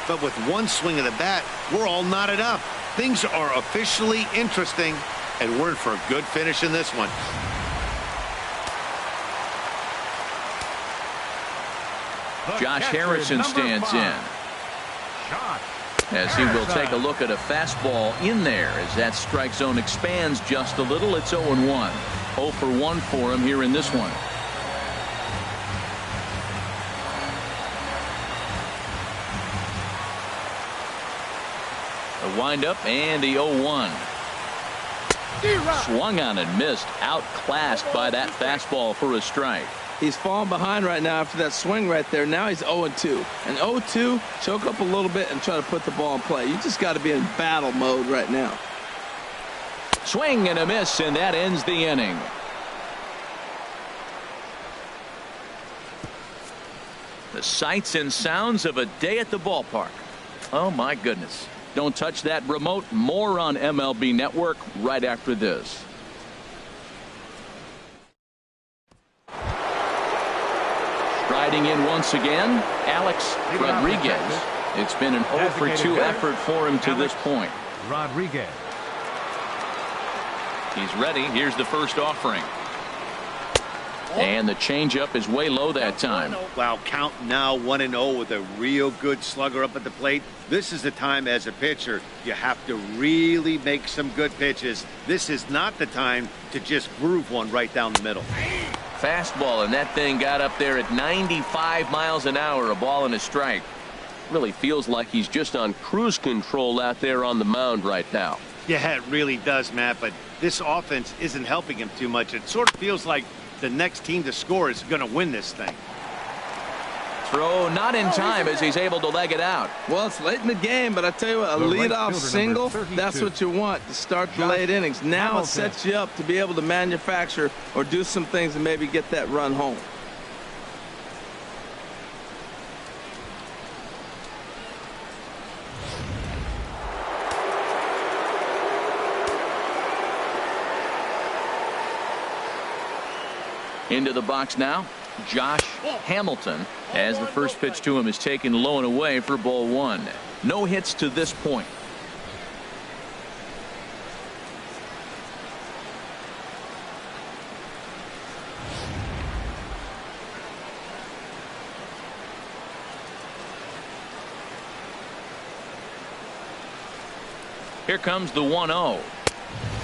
But with one swing of the bat, we're all knotted up. Things are officially interesting, and we're in for a good finish in this one. Josh Harrison stands in as he will take a look at a fastball in there as that strike zone expands just a little. It's 0-1. 0 for 1 for him here in this one. The windup and the 0-1. Swung on and missed. Outclassed by that fastball for a strike. He's falling behind right now after that swing right there. Now he's 0-2. And 0-2, choke up a little bit and try to put the ball in play. You just got to be in battle mode right now. Swing and a miss, and that ends the inning. The sights and sounds of a day at the ballpark. Oh, my goodness. Don't touch that remote. More on MLB Network right after this. Riding in once again, Alex Rodriguez. It's been an 0 for 2 effort for him to this point. Rodriguez. He's ready. Here's the first offering. And the changeup is way low that time. Wow, count now 1-0 with a real good slugger up at the plate. This is the time as a pitcher you have to really make some good pitches. This is not the time to just groove one right down the middle. Fastball, and that thing got up there at 95 miles an hour, a ball and a strike. Really feels like he's just on cruise control out there on the mound right now. Yeah, it really does, Matt, but this offense isn't helping him too much. It sort of feels like the next team to score is going to win this thing. Throw not in time as he's able to leg it out. Well, it's late in the game, but I tell you what, a leadoff single, that's what you want to start the late innings. Now it sets you up to be able to manufacture or do some things and maybe get that run home. Into the box now, Josh Hamilton, as the first pitch to him is taken low and away for ball 1. No hits to this point. Here comes the 1-0.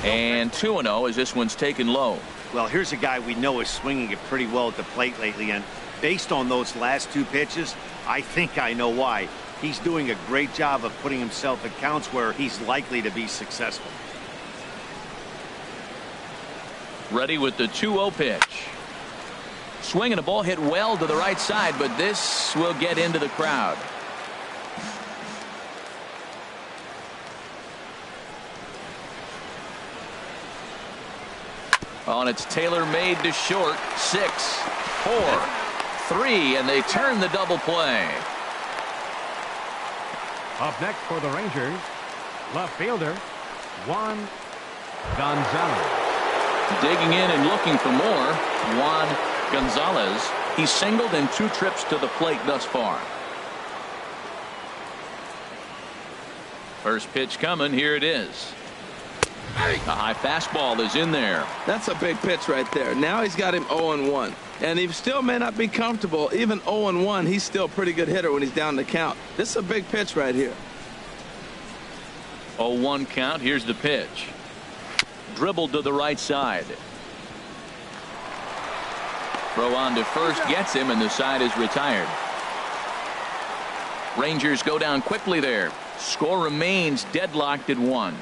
And 2-0 as this one's taken low. Well, here's a guy we know is swinging it pretty well at the plate lately, and based on those last 2 pitches, I think I know why. He's doing a great job of putting himself at counts where he's likely to be successful. Ready with the 2-0 pitch. Swinging a ball hit well to the right side, but this will get into the crowd. On it's tailor-made to short. 6, 4, 3, and they turn the double play. Up next for the Rangers, left fielder Juan Gonzales. Digging in and looking for more, Juan Gonzales. He's singled in 2 trips to the plate thus far. First pitch coming. Here it is. A high fastball is in there. That's a big pitch right there. Now he's got him 0-1. And he still may not be comfortable. Even 0-1, he's still a pretty good hitter when he's down the count. This is a big pitch right here. 0-1 count. Here's the pitch. Dribbled to the right side. Throw on to first gets him, and the side is retired. Rangers go down quickly there. Score remains deadlocked at 1.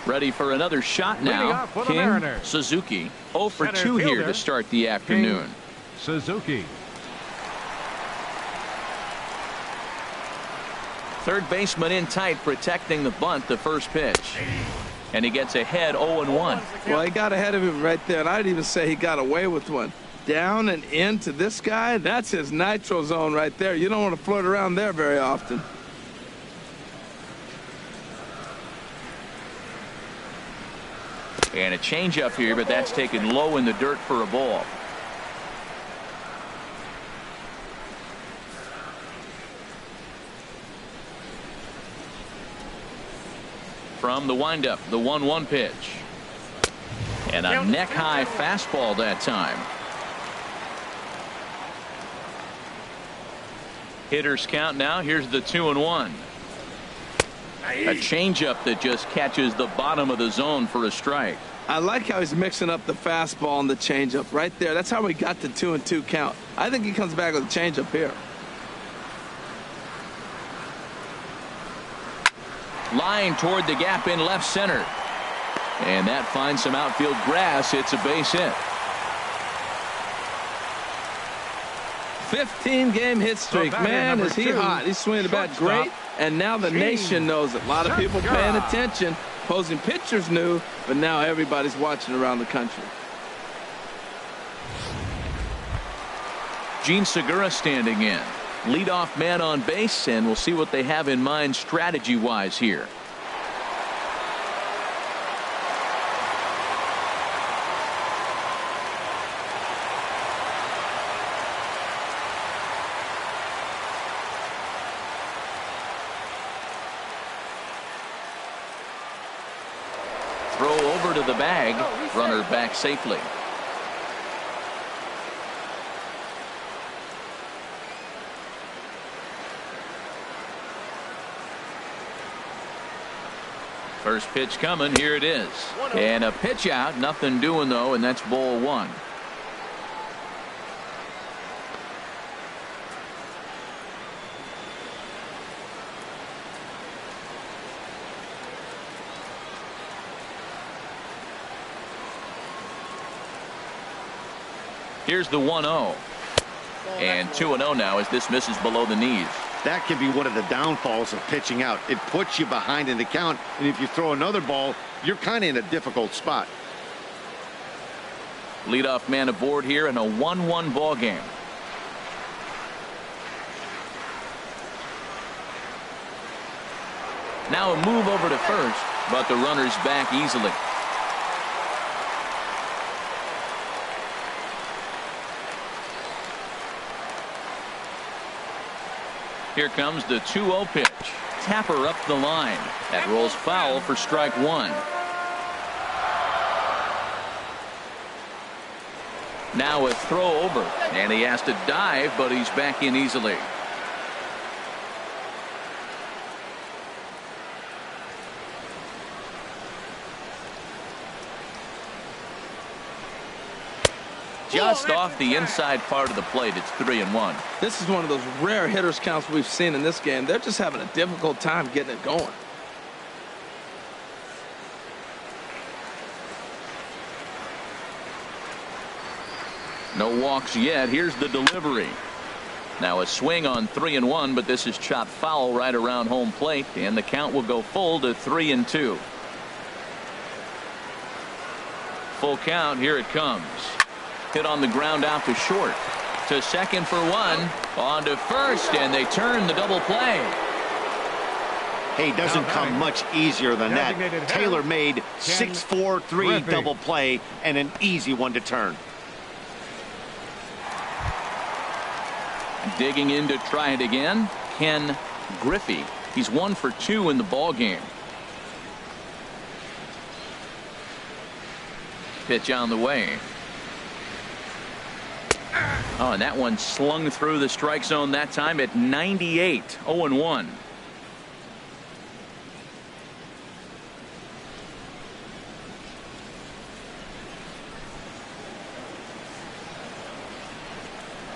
Ready for another shot now. King Suzuki 0 for 2 here to start the afternoon. Suzuki. Third baseman in tight, protecting the bunt, the first pitch. And he gets ahead 0-1. Well, he got ahead of him right there, and I'd even say he got away with one. Down and into this guy, that's his nitro zone right there. You don't want to flirt around there very often. And a changeup here, but that's taken low in the dirt for a ball. From the windup, the 1-1 pitch. And a neck-high fastball that time. Hitters count now. Here's the 2-1. A changeup that just catches the bottom of the zone for a strike. I like how he's mixing up the fastball and the changeup right there. That's how we got the 2-2 count. I think he comes back with a changeup here. Line toward the gap in left center. And that finds some outfield grass. It's a base hit. 15-game hit streak. Man, is he hot. He's swinging the bat great. And now the nation knows it. A lot of people paying attention. Opposing pitchers knew, but now everybody's watching around the country. Gene Segura standing in. Leadoff man on base, and we'll see what they have in mind strategy-wise here. Throw over to the bag. Runner back safely. First pitch coming. Here it is. And a pitch out. Nothing doing, though, and that's ball 1. Here's the 1-0. And 2-0 now as this misses below the knees. That can be one of the downfalls of pitching out. It puts you behind in the count, and if you throw another ball, you're kind of in a difficult spot. Leadoff man aboard here in a 1-1 ball game. Now a move over to first, but the runner's back easily. Here comes the 2-0 pitch. Tapper up the line. That rolls foul for strike 1. Now a throw over, and he has to dive, but he's back in easily. Just off the inside part of the plate. It's 3-1. This is one of those rare hitters counts we've seen in this game. They're just having a difficult time getting it going. No walks yet. Here's the delivery. Now a swing on 3-1, but this is chopped foul right around home plate, and the count will go full to 3-2. Full count. Here it comes. Hit on the ground out to short. to second for one. On to first, and they turn the double play. Hey, doesn't come much easier than that. Taylor made 6-4-3 double play and an easy one to turn. Digging in to try it again, Ken Griffey. He's 1 for 2 in the ball game. Pitch on the way. Oh, and that one slung through the strike zone that time at 98. 0-1.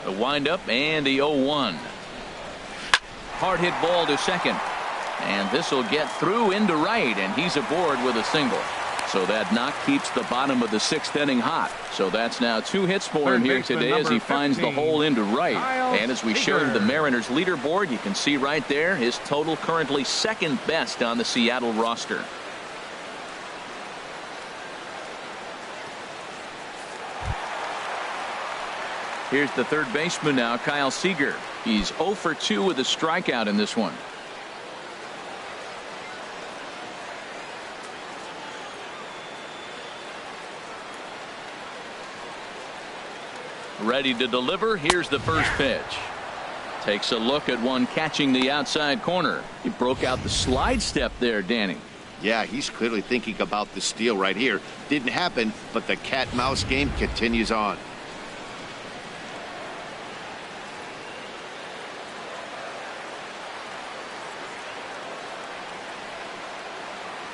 The windup and the 0-1. Hard hit ball to second. And this will get through into right, and he's aboard with a single. So that knock keeps the bottom of the 6th inning hot. So that's now 2 hits for him here today as he finds the hole into right. And as we showed the Mariners leaderboard, you can see right there his total currently 2nd best on the Seattle roster. Here's the third baseman now, Kyle Seager. He's 0 for 2 with a strikeout in this one. Ready to deliver. Here's the first pitch. Takes a look at one catching the outside corner. He broke out the slide step there, Danny. Yeah, he's clearly thinking about the steal right here. Didn't happen, but the cat-mouse game continues on.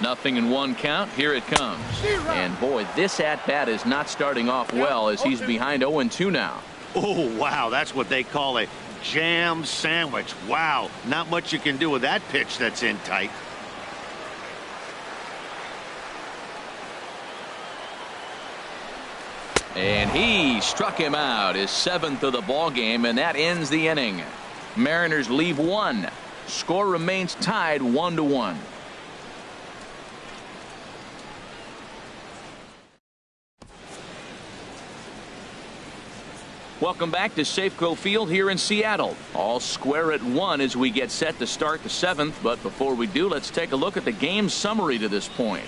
Nothing in 1 count. Here it comes. And boy, this at-bat is not starting off well as he's behind 0-2 now. Oh, wow. That's what they call a jam sandwich. Wow. Not much you can do with that pitch that's in tight. And he struck him out, his 7th of the ball game, and that ends the inning. Mariners leave 1. Score remains tied 1-1. Welcome back to Safeco Field here in Seattle. All square at 1 as we get set to start the 7th. But before we do, let's take a look at the game summary to this point.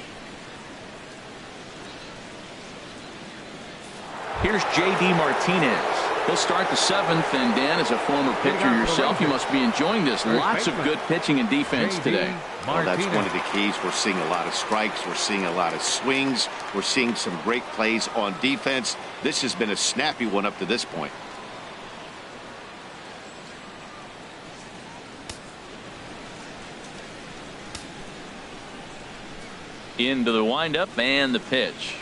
Here's J.D. Martinez. He'll start the 7th, and Dan, as a former pitcher yourself, you must be enjoying this. Lots of good pitching and defense today. Well, that's one of the keys. We're seeing a lot of strikes. We're seeing a lot of swings. We're seeing some great plays on defense. This has been a snappy one up to this point. Into the windup and the pitch.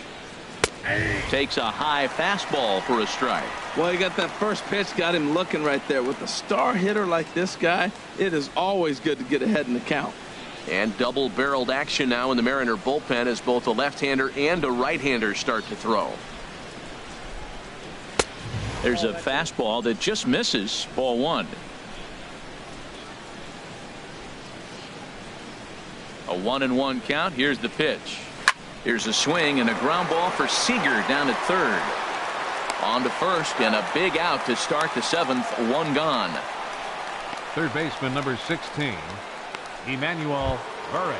Takes a high fastball for a strike. Well, he got that first pitch, got him looking right there. With a star hitter like this guy, it is always good to get ahead in the count. And double-barreled action now in the Mariner bullpen as both a left-hander and a right-hander start to throw. There's a fastball that just misses. Ball 1. A 1-1 count. Here's the pitch. Here's a swing and a ground ball for Seager down at third. On to first, and a big out to start the 7th. 1 gone. Third baseman number 16, Emmanuel Burris.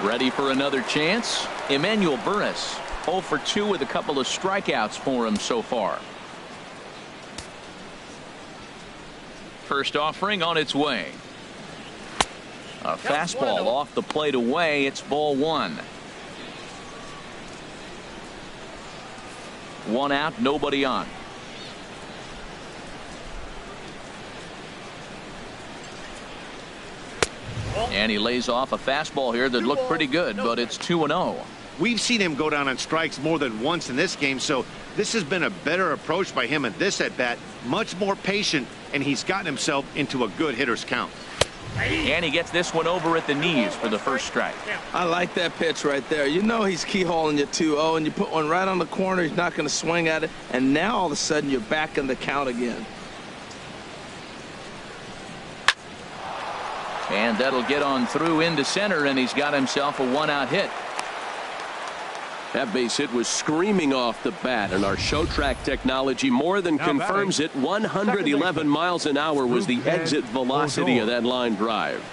Ready for another chance? Emmanuel Burris, 0 for 2 with a couple of strikeouts for him so far. First offering on its way. A fastball off the plate away. It's ball 1. 1 out, nobody on. And he lays off a fastball here that looked pretty good, but it's 2-0. We've seen him go down on strikes more than once in this game, so this has been a better approach by him at this at-bat. Much more patient, and he's gotten himself into a good hitter's count. And he gets this one over at the knees for the first strike. I like that pitch right there. You know he's keyholing you 2-0, and you put one right on the corner. He's not going to swing at it, and now all of a sudden you're back in the count again. And that'll get on through into center, and he's got himself a 1-out hit. That base hit was screaming off the bat, and our show track technology more than confirms it. 111 miles an hour was the exit velocity of that line drive.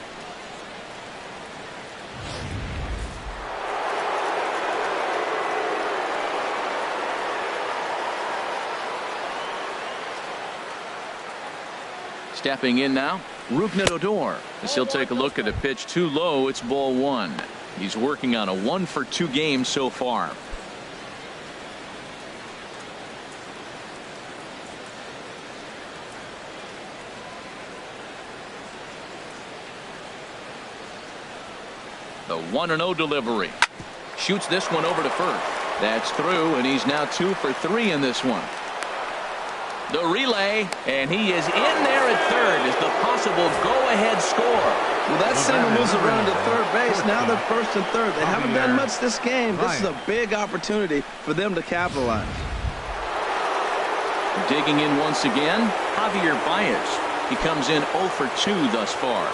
Stepping in now, Rougned Odor. As he'll take a look at a pitch too low. It's ball one. He's working on a 1-for-2 game so far. The 1-0 delivery. Shoots this one over to first. That's through, and he's now 2 for 3 in this one. The relay, and he is in there at third as the possible go-ahead score. Well, that single moves around to third base. Now they're first and third. They haven't done much this game. This is a big opportunity for them to capitalize. Digging in once again, Javier Baez. He comes in 0 for 2 thus far.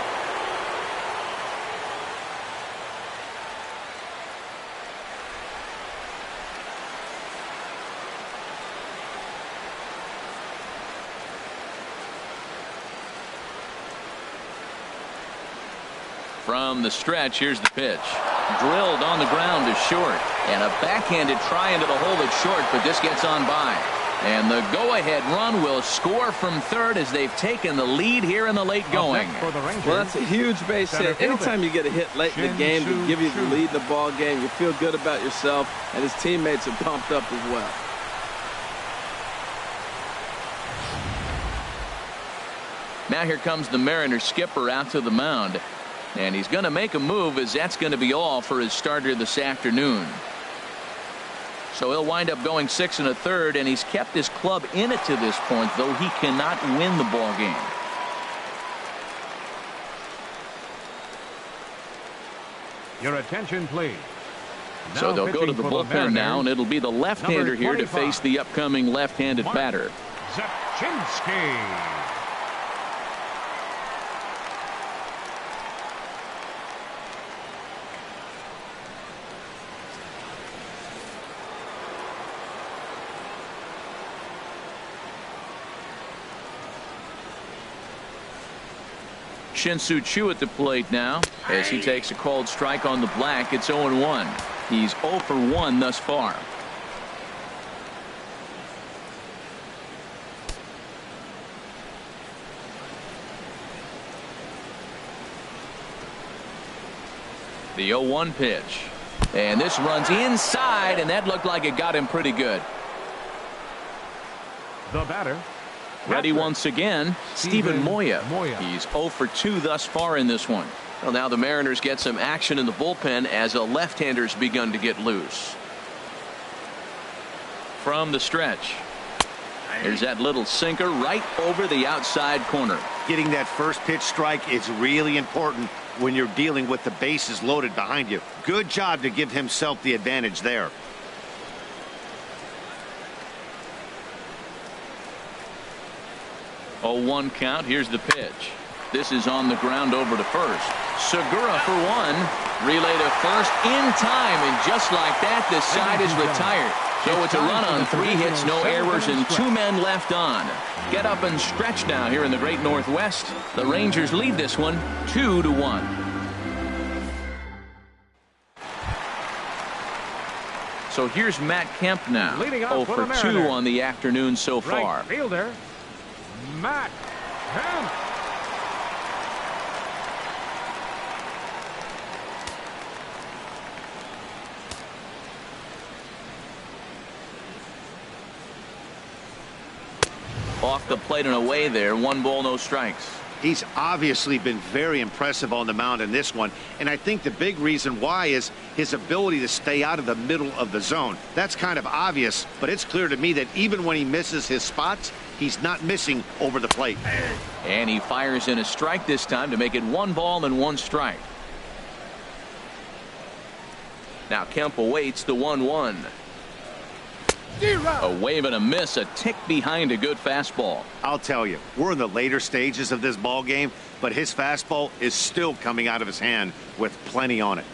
From the stretch, here's the pitch. Drilled on the ground is short. And a backhanded try into the hole that's short, but this gets on by. And the go-ahead run will score from third as they've taken the lead here in the late going. Well, that's a huge base hit. Anytime you get a hit late in the game to give you the lead in the ball game, you feel good about yourself, and his teammates are pumped up as well. Now here comes the Mariners skipper out to the mound. And he's going to make a move, as that's going to be all for his starter this afternoon. So he'll wind up going 6 1/3, and he's kept his club in it to this point, though he cannot win the ball game. Your attention, please. So they'll go to the bullpen now, and it'll be the left-hander here to face the upcoming left-handed batter. Zepchinski. Shin-Soo Choo at the plate now as he takes a called strike on the black. It's 0-1. He's 0 for 1 thus far. The 0-1 pitch. And this runs inside, and that looked like it got him pretty good. The batter. Ready once again, Steven Moya. He's 0 for 2 thus far in this one. Well, now the Mariners get some action in the bullpen as a left-hander's begun to get loose. From the stretch. There's that little sinker right over the outside corner. Getting that first pitch strike is really important when you're dealing with the bases loaded behind you. Good job to give himself the advantage there. 0-1 count. Here's the pitch. This is on the ground over to first. Segura for 1. Relay to first in time, and just like that, the side is retired. So it's a run on 3 hits, no errors, and 2 men left on. Get up and stretch now here in the Great Northwest. The Rangers lead this one 2-1. So here's Matt Kemp now. 0 for 2 on the afternoon so far. Right fielder, Matt Kemp. Off the plate and away there. 1 ball, no strikes. He's obviously been very impressive on the mound in this one, and I think the big reason why is his ability to stay out of the middle of the zone. That's kind of obvious, but it's clear to me that even when he misses his spots, he's not missing over the plate. And he fires in a strike this time to make it 1 ball and 1 strike. Now Kemp awaits the 1-1. A wave and a miss, a tick behind a good fastball. I'll tell you, we're in the later stages of this ball game, but his fastball is still coming out of his hand with plenty on it.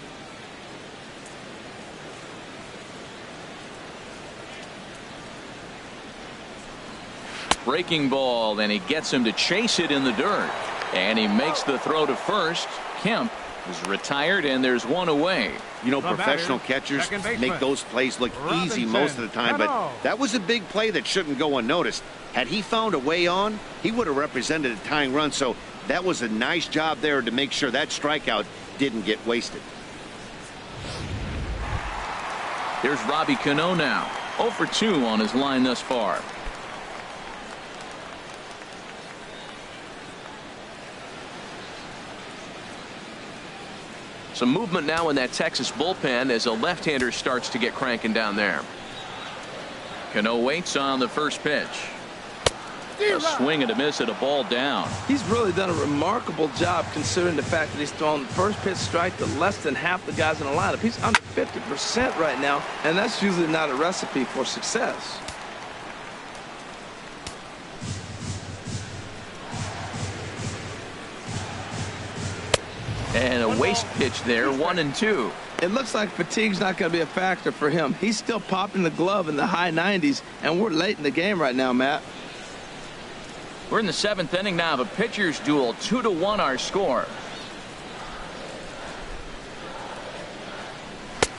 breaking ball, and he gets him to chase it in the dirt. And he makes the throw to first. Kemp is retired, and there's one away. You know, professional catchers make those plays look easy most of the time, but that was a big play that shouldn't go unnoticed. Had he found a way on, he would have represented a tying run, so that was a nice job there to make sure that strikeout didn't get wasted. Here's Robbie Cano now. 0 for 2 on his line thus far. Some movement now in that Texas bullpen as a left-hander starts to get cranking down there. Cano waits on the first pitch. A swing and a miss at a ball down. He's really done a remarkable job considering the fact that he's thrown the first pitch strike to less than half the guys in the lineup. He's under 50% right now, and that's usually not a recipe for success. And a waste pitch there, 1-2. It looks like fatigue's not going to be a factor for him. He's still popping the glove in the high 90s, and we're late in the game right now, Matt. We're in the 7th inning now of a pitcher's duel. 2-1 our score.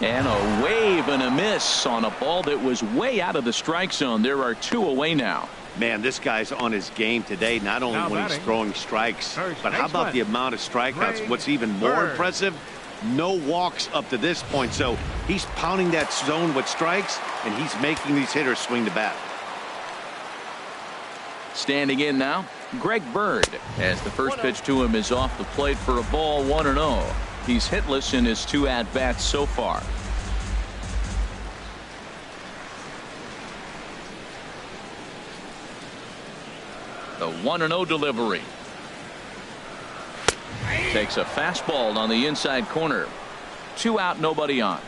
And a wave and a miss on a ball that was way out of the strike zone. There are 2 away now. Man, this guy's on his game today, not only when he's throwing strikes, but how about the amount of strikeouts? What's even more impressive, no walks up to this point. So he's pounding that zone with strikes, and he's making these hitters swing the bat. Standing in now, Greg Bird, as the first pitch to him is off the plate for a ball, 1-0. He's hitless in his 2 at-bats so far. The 1-0 delivery. Takes a fastball on the inside corner. 2 out, nobody on.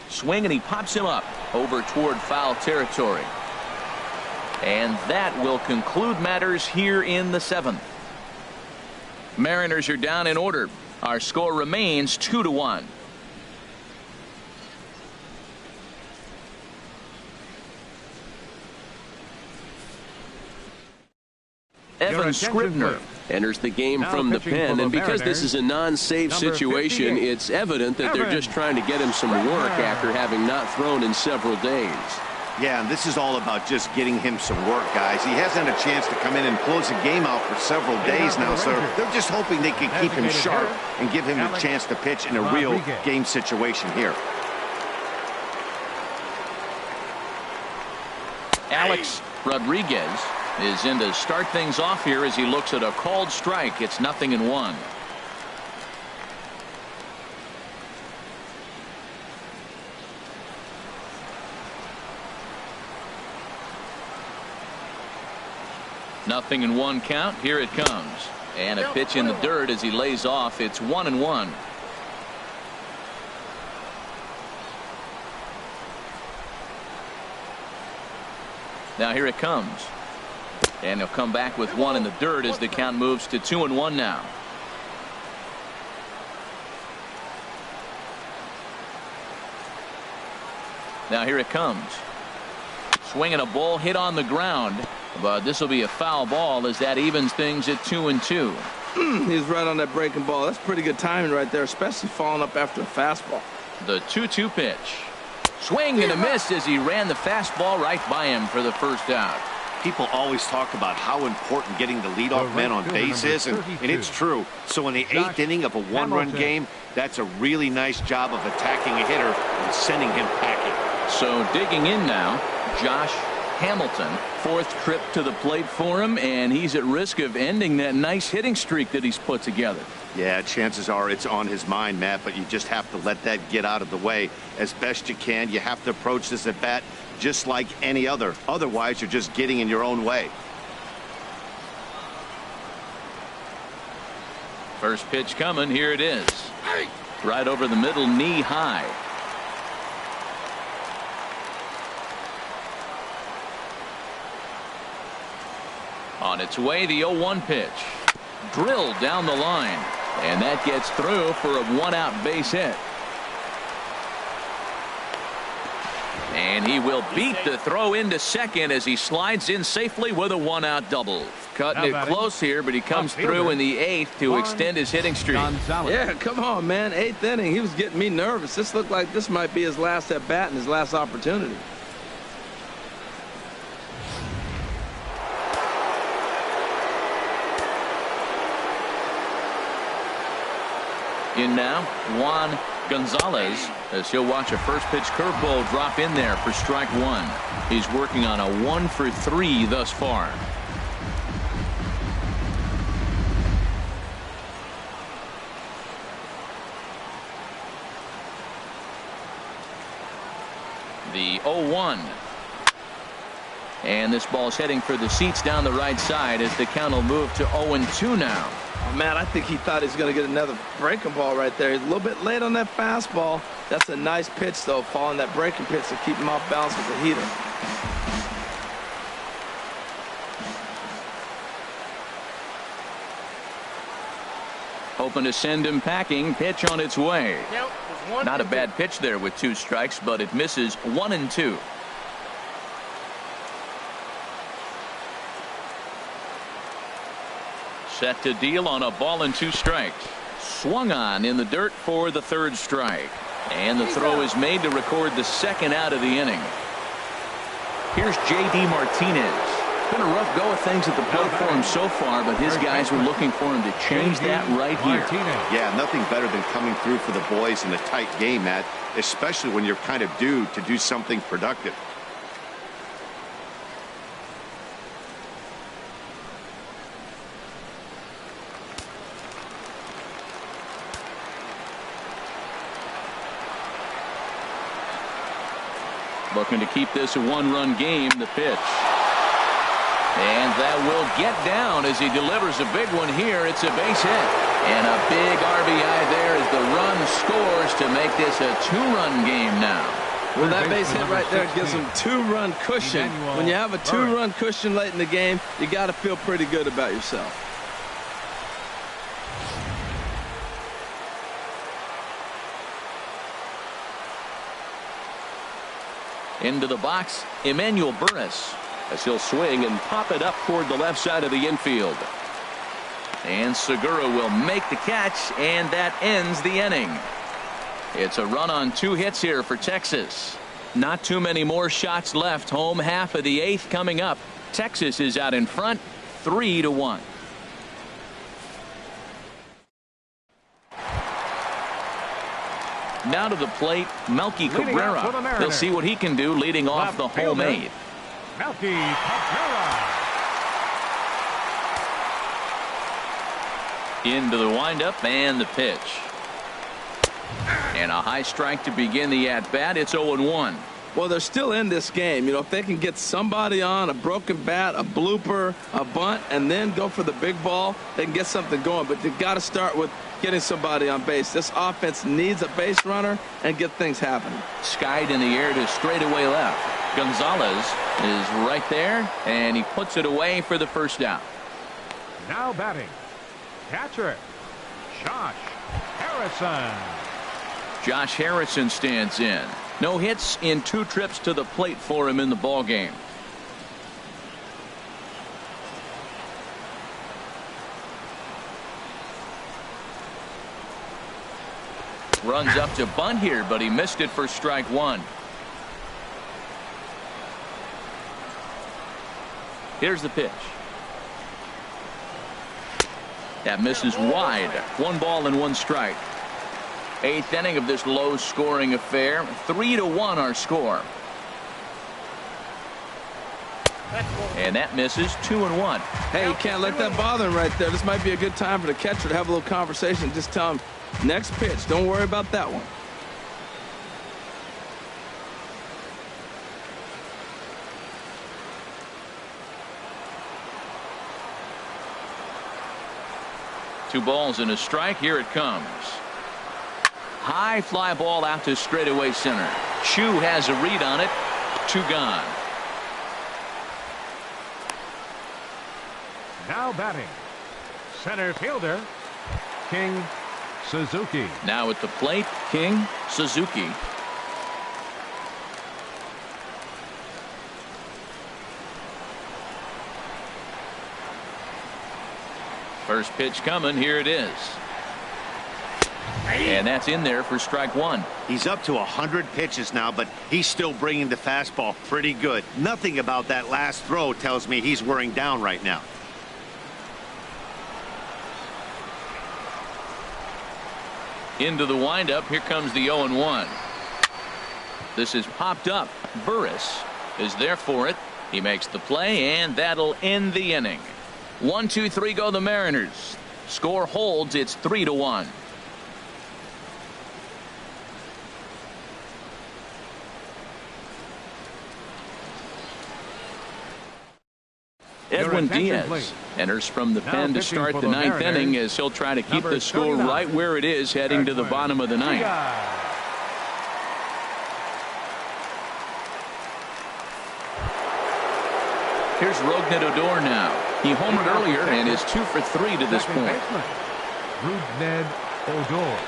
Swing, and he pops him up over toward foul territory. And that will conclude matters here in the 7th. Mariners are down in order. Our score remains 2-1. Evan Scribner enters the game from the pen, and because this is a non-save situation, it's evident that they're just trying to get him some work after having not thrown in several days. Yeah, and this is all about just getting him some work, guys. He hasn't had a chance to come in and close the game out for several days now, so they're just hoping they can keep him sharp and give him a chance to pitch in a real game situation here. Alex Rodriguez is in to start things off here as he looks at a called strike. It's 0-1. Nothing in 1 count. Here it comes. And a pitch in the dirt as he lays off. It's 1-1. Now here it comes. And he'll come back with 1 in the dirt as the count moves to 2-1 now. Now here it comes. Swinging a ball hit on the ground. But this will be a foul ball as that evens things at 2-2. He's right on that breaking ball. That's pretty good timing right there, especially following up after a fastball. The 2-2 pitch. Swing and a miss as he ran the fastball right by him for the first out. People always talk about how important getting the leadoff man on base is, and it's true. So in the 8th inning of a 1-run game, that's a really nice job of attacking a hitter and sending him packing. So digging in now, Josh Hamilton. 4th trip to the plate for him, and he's at risk of ending that nice hitting streak that he's put together. Yeah, chances are it's on his mind, Matt, but you just have to let that get out of the way as best you can. You have to approach this at bat just like any other. Otherwise, you're just getting in your own way. First pitch coming. Here it is. Right over the middle, knee high. On its way, the 0-1 pitch. Drilled down the line. And that gets through for a 1-out base hit. And he will beat the throw into second as he slides in safely with a one-out double. Cutting it close here, but he comes through in the 8th to extend his hitting streak. Yeah, come on, man. 8th inning. He was getting me nervous. This looked like this might be his last at-bat and his last opportunity. In now, Juan Gonzales, as he'll watch a first pitch curveball drop in there for strike one. He's working on a 1-for-3 thus far. The 0-1. And this ball's heading for the seats down the right side as the count will move to 0-2 now. Oh, man, I think he thought he was going to get another breaking ball right there. He's a little bit late on that fastball. That's a nice pitch, though, following that breaking pitch to keep him off balance with the heater. Hoping to send him packing. Pitch on its way. Not a bad pitch there with 2 strikes, but it misses 1-2. Set to deal on a ball and 2 strikes. Swung on in the dirt for the 3rd strike. And the throw is made to record the 2nd out of the inning. Here's J.D. Martinez. Been a rough go of things at the plate for him so far, but his guys were looking for him to change that right here. Yeah, nothing better than coming through for the boys in a tight game, Matt, especially when you're kind of due to do something productive. Looking to keep this a 1-run game. The pitch. And that will get down as he delivers a big one here. It's a base hit. And a big RBI there as the run scores to make this a 2-run game now. Well, that base hit right there gives him 2-run cushion. When you have a 2-run cushion late in the game, you got to feel pretty good about yourself. Into the box, Emmanuel Burris, as he'll swing and pop it up toward the left side of the infield. And Segura will make the catch, and that ends the inning. It's a run on 2 hits here for Texas. Not too many more shots left. Home half of the 8th coming up. Texas is out in front, 3-1. Now to the plate, Melky Cabrera. They'll see what he can do leading off the home 8th. Melky Cabrera. Into the windup and the pitch. And a high strike to begin the at-bat. It's 0-1. Well, they're still in this game. You know, if they can get somebody on, a broken bat, a blooper, a bunt, and then go for the big ball, they can get something going. But they've got to start with getting somebody on base. This offense needs a base runner and get things happening. Skied in the air to straightaway left. Gonzales is right there, and he puts it away for the first down. Now batting, catcher, Josh Harrison. Josh Harrison stands in. No hits in 2 trips to the plate for him in the ballgame. Runs up to bunt here, but he missed it for strike 1. Here's the pitch. That misses wide. 1 ball and 1 strike. 8th inning of this low-scoring affair. 3-1 our score. And that misses 2-1. Hey, you can't let that bother him right there. This might be a good time for the catcher to have a little conversation. Just tell him, next pitch. Don't worry about that one. Two balls and a strike. Here it comes. High fly ball out to straightaway center. Chu has a read on it. 2 gone. Now batting, center fielder, King Suzuki. Now at the plate, King Suzuki. First pitch coming. Here it is. And that's in there for strike one. He's up to 100 pitches now, but he's still bringing the fastball pretty good. Nothing about that last throw tells me he's wearing down right now. Into the windup. Here comes the 0-1. This is popped up. Burris is there for it. He makes the play, and that'll end the inning. 1-2-3 go the Mariners. Score holds. It's 3-1. Edwin Diaz enters from the pen to start the ninth inning as he'll try to keep the score right where it is heading to the bottom of the ninth. Here's Rougned Odor now. He homered earlier and is 2 for 3 to this point. Rougned Odor.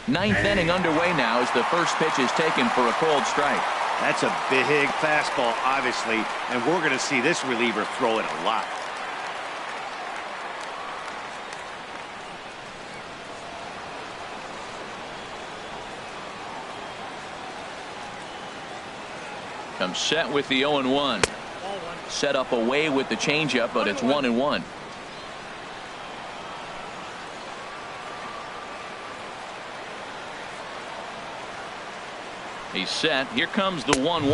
Ninth inning underway now as the first pitch is taken for a cold strike. That's a big fastball, obviously, and we're going to see this reliever throw it a lot. Comes set with the 0-1. Set up away with the changeup, but it's 1-1. He's set. Here comes the 1-1.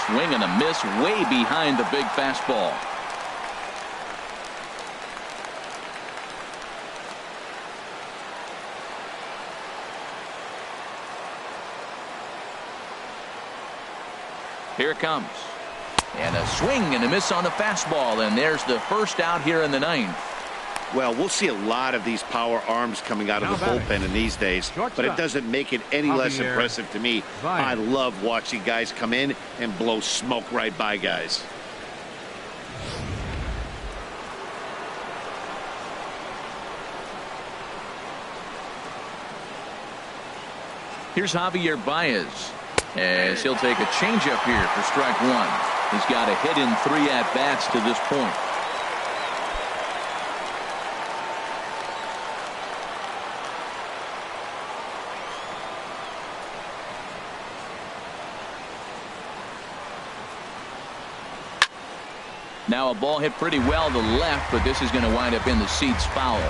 Swing and a miss way behind the big fastball. Here it comes. And a swing and a miss on the fastball, and there's the first out here in the ninth. Well, we'll see a lot of these power arms coming out of the bullpen in these days, but it doesn't make it any less impressive to me. I love watching guys come in and blow smoke right by guys. Here's Javier Baez as he'll take a changeup here for strike one. He's got a hit in 3 at-bats to this point. Now a ball hit pretty well to the left, but this is going to wind up in the seats foul.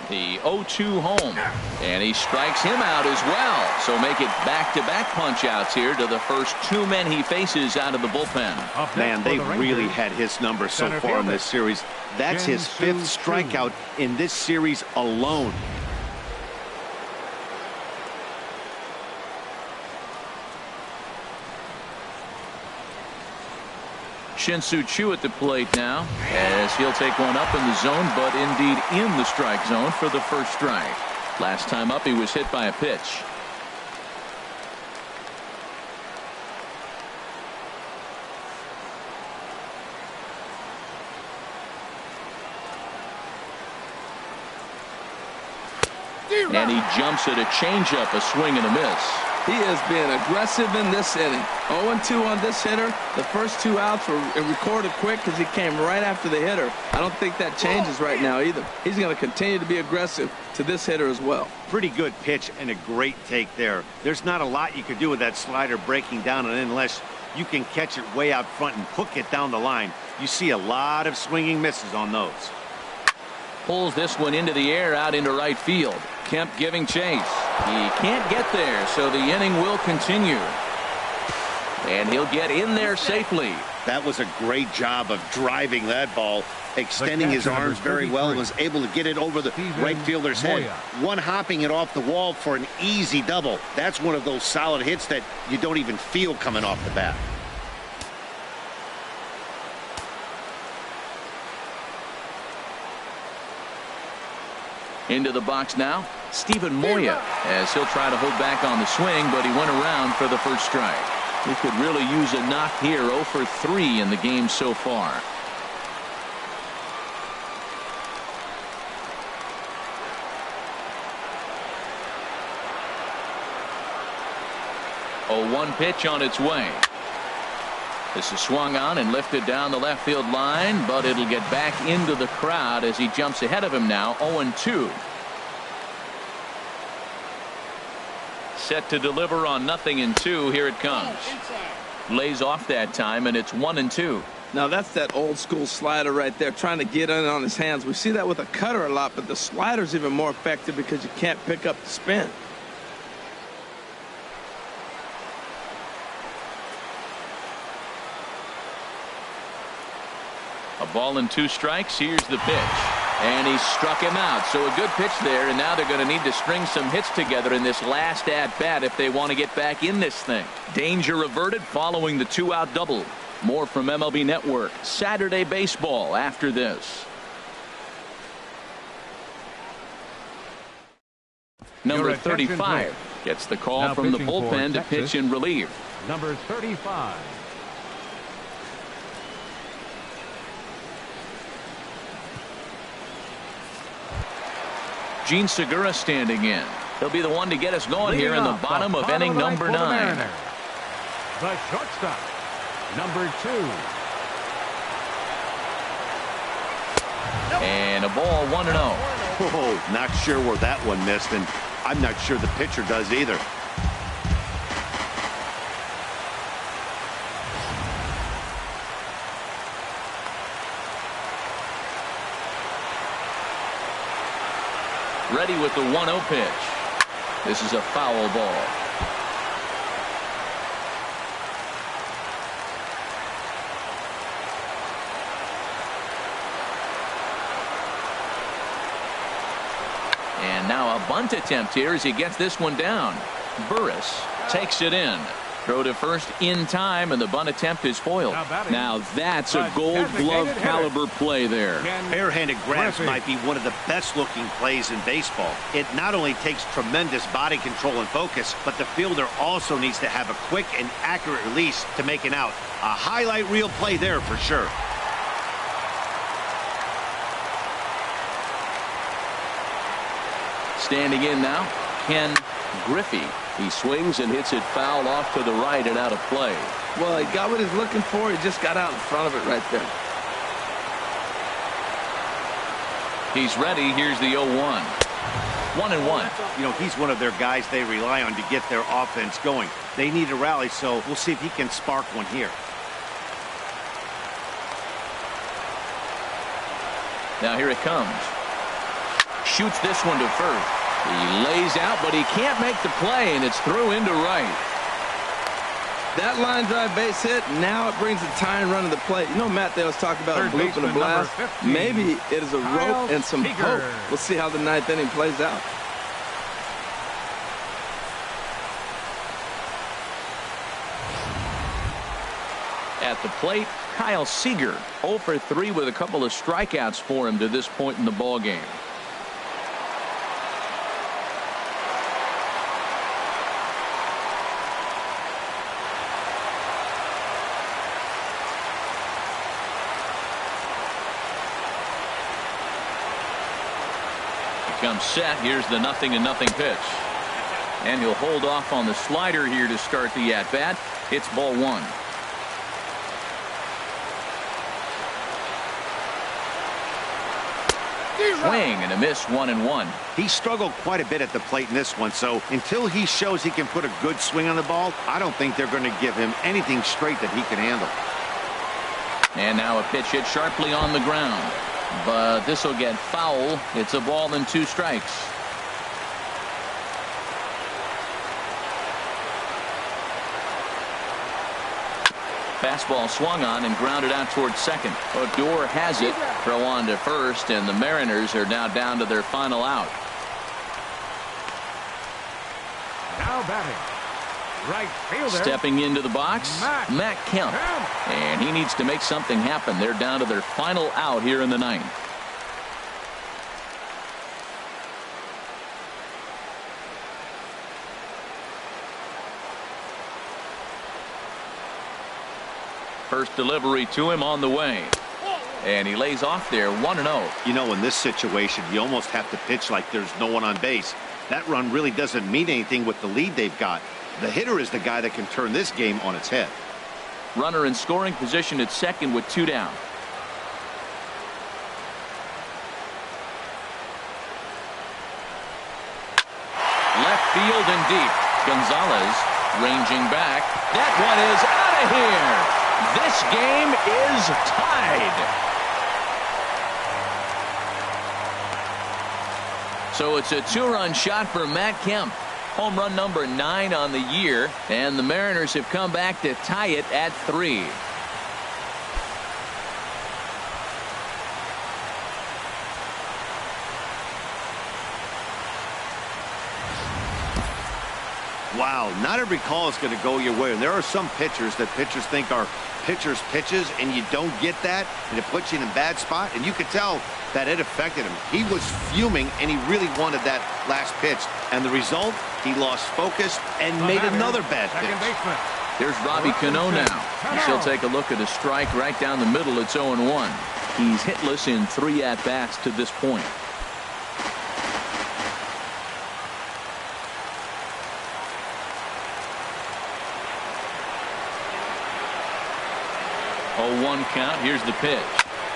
The 0-2 home, and he strikes him out as well. So make it back-to-back punch-outs here to the first 2 men he faces out of the bullpen. Man, they really had his number so far in this series. That's his 5th strikeout in this series alone. Shin-Soo Choo at the plate now as he'll take one up in the zone, but indeed in the strike zone for the first strike. Last time up he was hit by a pitch. And he jumps at a changeup, a swing and a miss. He is being aggressive in this inning. 0-2 on this hitter. The first 2 outs were recorded quick because he came right after the hitter. I don't think that changes right now either. He's going to continue to be aggressive to this hitter as well. Pretty good pitch and a great take there. There's not a lot you could do with that slider breaking down, and unless you can catch it way out front and hook it down the line, you see a lot of swinging misses on those. Pulls this one into the air out into right field. Kemp giving chase. He can't get there, so the inning will continue. And he'll get in there safely. That was a great job of driving that ball, extending his arms very well, and was able to get it over the right fielder's head. One hopping it off the wall for an easy double. That's one of those solid hits that you don't even feel coming off the bat. Into the box now, Steven Moya, as he'll try to hold back on the swing, but he went around for the first strike. He could really use a knock here. 0 for 3 in the game so far. 0-1 pitch on its way. This is swung on and lifted down the left field line, but it'll get back into the crowd as he jumps ahead of him now. 0-2. Set to deliver on 0-2. Here it comes. Lays off that time, and it's 1-2. Now that's that old school slider right there, trying to get in on his hands. We see that with a cutter a lot, but the slider's even more effective because you can't pick up the spin. A ball and 2 strikes. Here's the pitch. And he struck him out. So a good pitch there, and now they're going to need to string some hits together in this last at-bat if they want to get back in this thing. Danger averted following the 2-out double. More from MLB Network Saturday Baseball after this. Number 35 gets the call from the bullpen to pitch in relief. Number 35. Gene Segura standing in. He'll be the one to get us going here in the bottom of inning number 9. The shortstop, number 2. And a ball, 1-0. Oh, not sure where that one missed, and I'm not sure the pitcher does either. Ready with the 1-0 pitch. This is a foul ball. And now a bunt attempt here as he gets this one down. Burris takes it in. Throw to first in time, and the bunt attempt is foiled. Now that's a Gold Glove caliber play there. Barehanded grabs might be one of the best looking plays in baseball. It not only takes tremendous body control and focus, but the fielder also needs to have a quick and accurate release to make an out. A highlight reel play there for sure. Standing in now, Ken Griffey. He swings and hits it foul off to the right and out of play. Well, he got what he's looking for. He just got out in front of it right there. He's ready. Here's the 0-1. 1-1. You know, he's one of their guys they rely on to get their offense going. They need a rally, so we'll see if he can spark one here. Now here it comes. Shoots this one to first. He lays out, but he can't make the play, and it's through into right. That line drive base hit, now it brings the tying run to the plate. You know, Matt, they always talk about a bloop and a blast. Maybe it is a rope and some hope. We'll see how the 9th inning plays out. At the plate, Kyle Seager, 0 for 3 with a couple of strikeouts for him to this point in the ball game. Comes set. Here's the 0-0 pitch. And he'll hold off on the slider here to start the at-bat. It's ball 1. Swing and a miss, 1-1. He struggled quite a bit at the plate in this one, so until he shows he can put a good swing on the ball, I don't think they're going to give him anything straight that he can handle. And now a pitch hit sharply on the ground. But this will get foul. It's a ball and 2 strikes. Fastball swung on and grounded out towards second. Odor has it. Throw on to first, and the Mariners are now down to their final out. Now batting, right fielder. Stepping into the box, Matt Kemp. And he needs to make something happen. They're down to their final out here in the 9th. First delivery to him on the way. And he lays off there, 1-0. You know, in this situation, you almost have to pitch like there's no one on base. That run really doesn't mean anything with the lead they've got. The hitter is the guy that can turn this game on its head. Runner in scoring position at second with 2 down. Left field and deep. Gonzales ranging back. That one is out of here. This game is tied. So it's a 2-run shot for Matt Kemp. Home run number 9 on the year, and the Mariners have come back to tie it at 3. Wow, not every call is going to go your way. And there are some pitchers that pitchers think are pitchers' pitches, and you don't get that, and it puts you in a bad spot. And you could tell that it affected him. He was fuming, and he really wanted that last pitch. And the result, he lost focus and made another bad pitch. Here's Robbie Cano now. He'll take a look at a strike right down the middle. It's 0-1. He's hitless in 3 at-bats to this point. One count. Here's the pitch.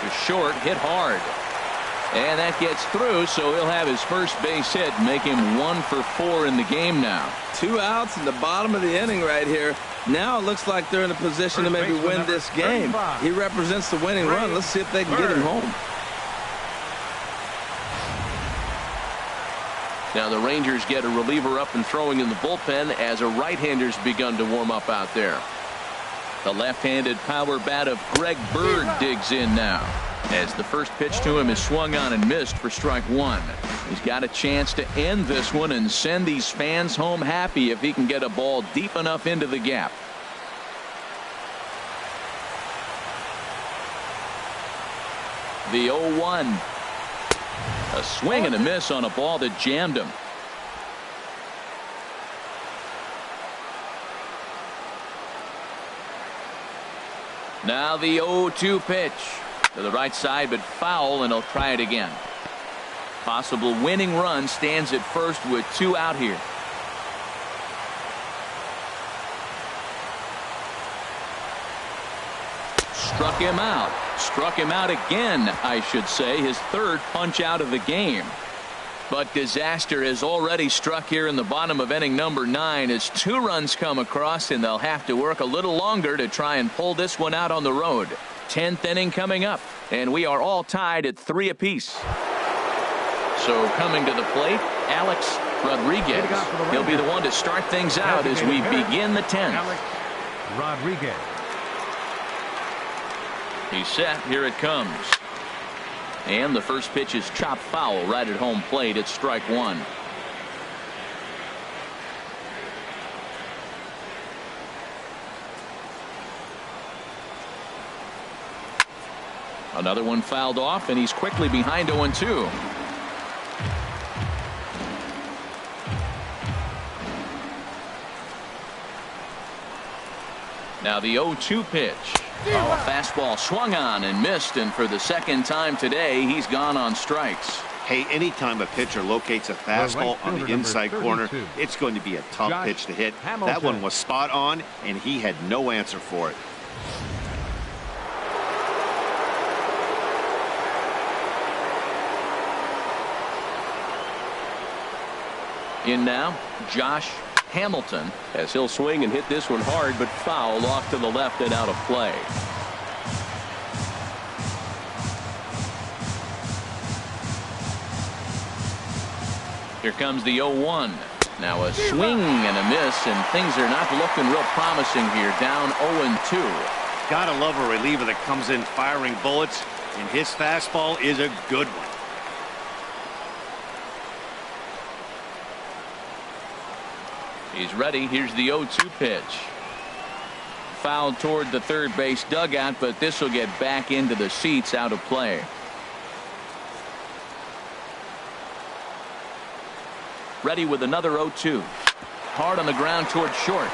It's short, hit hard. And that gets through, so he'll have his first base hit, make him 1 for 4 in the game now. 2 outs in the bottom of the inning right here. Now it looks like they're in a position to maybe win this game. He represents the winning run. Let's see if they can get him home. Now the Rangers get a reliever up and throwing in the bullpen as a right-hander's begun to warm up out there. The left-handed power bat of Greg Bird digs in now, as the first pitch to him is swung on and missed for strike 1. He's got a chance to end this one and send these fans home happy if he can get a ball deep enough into the gap. The 0-1. A swing and a miss on a ball that jammed him. Now the 0-2 pitch to the right side, but foul, and he'll try it again. Possible winning run stands at first with 2 out here. Struck him out. Struck him out again, I should say. His 3rd punch out of the game. But disaster has already struck here in the bottom of inning number 9 as 2 runs come across, and they'll have to work a little longer to try and pull this one out on the road. 10th inning coming up, and we are all tied at 3 apiece. So coming to the plate, Alex Rodriguez. He'll be the one to start things out as we begin the 10th. Alex Rodriguez. He's set. Here it comes. And the first pitch is chopped foul right at home plate. It's strike 1. Another one fouled off, and he's quickly behind 0-2. Now the 0-2 pitch. Oh, fastball swung on and missed, and for the 2nd time today, he's gone on strikes. Hey, anytime a pitcher locates a fastball on the inside corner, it's going to be a tough pitch to hit. That one was spot on, and he had no answer for it. In now, Josh Hamilton, as he'll swing and hit this one hard, but foul off to the left and out of play. Here comes the 0-1. Now a swing and a miss, and things are not looking real promising here. Down 0-2. Gotta love a reliever that comes in firing bullets, and his fastball is a good one. He's ready. Here's the 0-2 pitch. Fouled toward the 3rd base dugout, but this will get back into the seats, out of play. Ready with another 0-2. Hard on the ground toward short.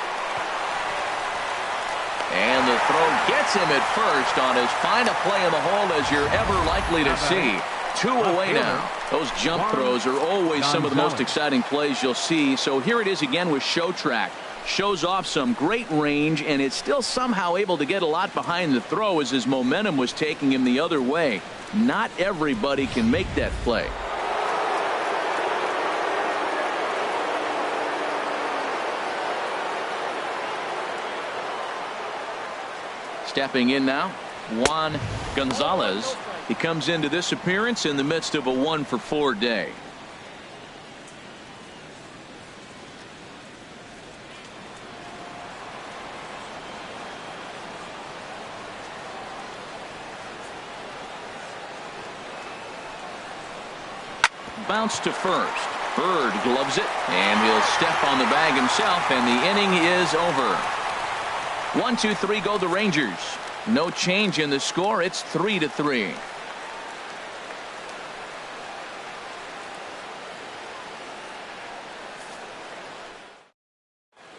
And the throw gets him at first on as fine a play in the hole as you're ever likely to see. 2 away now. Those jump throws are always some of the most exciting plays you'll see. So here it is again with Show Track. Shows off some great range, and it's still somehow able to get a lot behind the throw as his momentum was taking him the other way. Not everybody can make that play. Stepping in now, Juan Gonzales. He comes into this appearance in the midst of a 1-for-4 day. Bounce to first. Bird gloves it, and he'll step on the bag himself, and the inning is over. 1-2-3 go the Rangers. No change in the score. It's 3-3.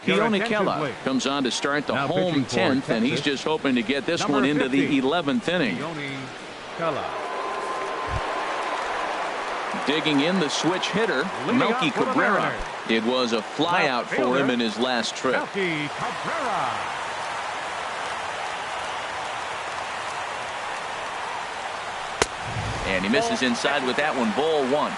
Keone comes on to start the home 10th, and he's just hoping to get this one into the 11th inning. Digging in the switch hitter, Melky Cabrera. It was a flyout for him in his last trip. And he misses inside with that one. Ball 1.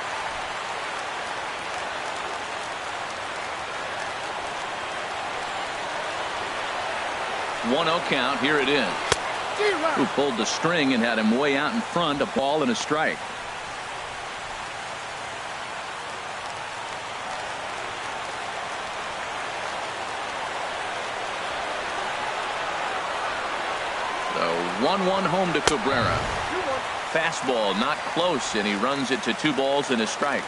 1-0 count. Here it is. Who pulled the string and had him way out in front. A ball and a strike. The 1-1 home to Cabrera. Fastball not close, and he runs it to 2 balls and a strike.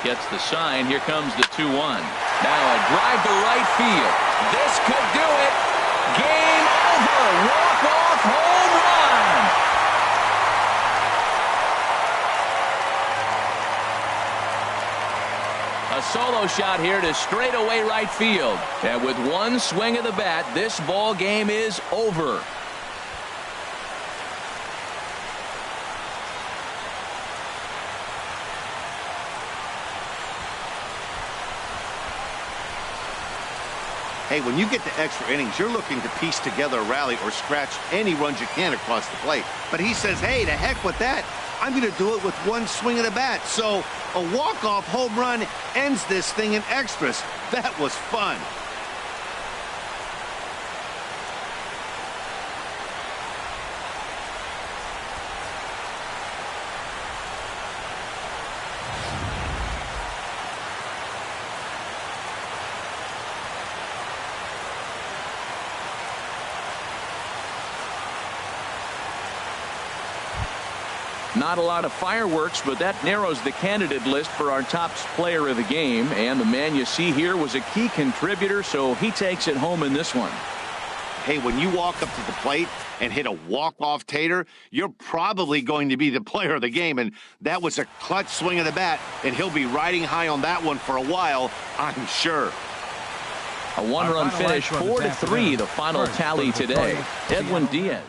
Gets the sign. Here comes the 2-1. Now a drive to right field. This could do it. Game over. Walk-off home run. A solo shot here to straightaway right field. And with one swing of the bat, this ball game is over. Hey, when you get to extra innings, you're looking to piece together a rally or scratch any runs you can across the plate. But he says, hey, to heck with that. I'm going to do it with one swing of the bat. So a walk-off home run ends this thing in extras. That was fun. Not a lot of fireworks, but that narrows the candidate list for our top player of the game. And the man you see here was a key contributor, so he takes it home in this one. Hey, when you walk up to the plate and hit a walk-off tater, you're probably going to be the player of the game. And that was a clutch swing of the bat, and he'll be riding high on that one for a while, I'm sure. A one-run finish, 4-3, the final tally today. Edwin Diaz.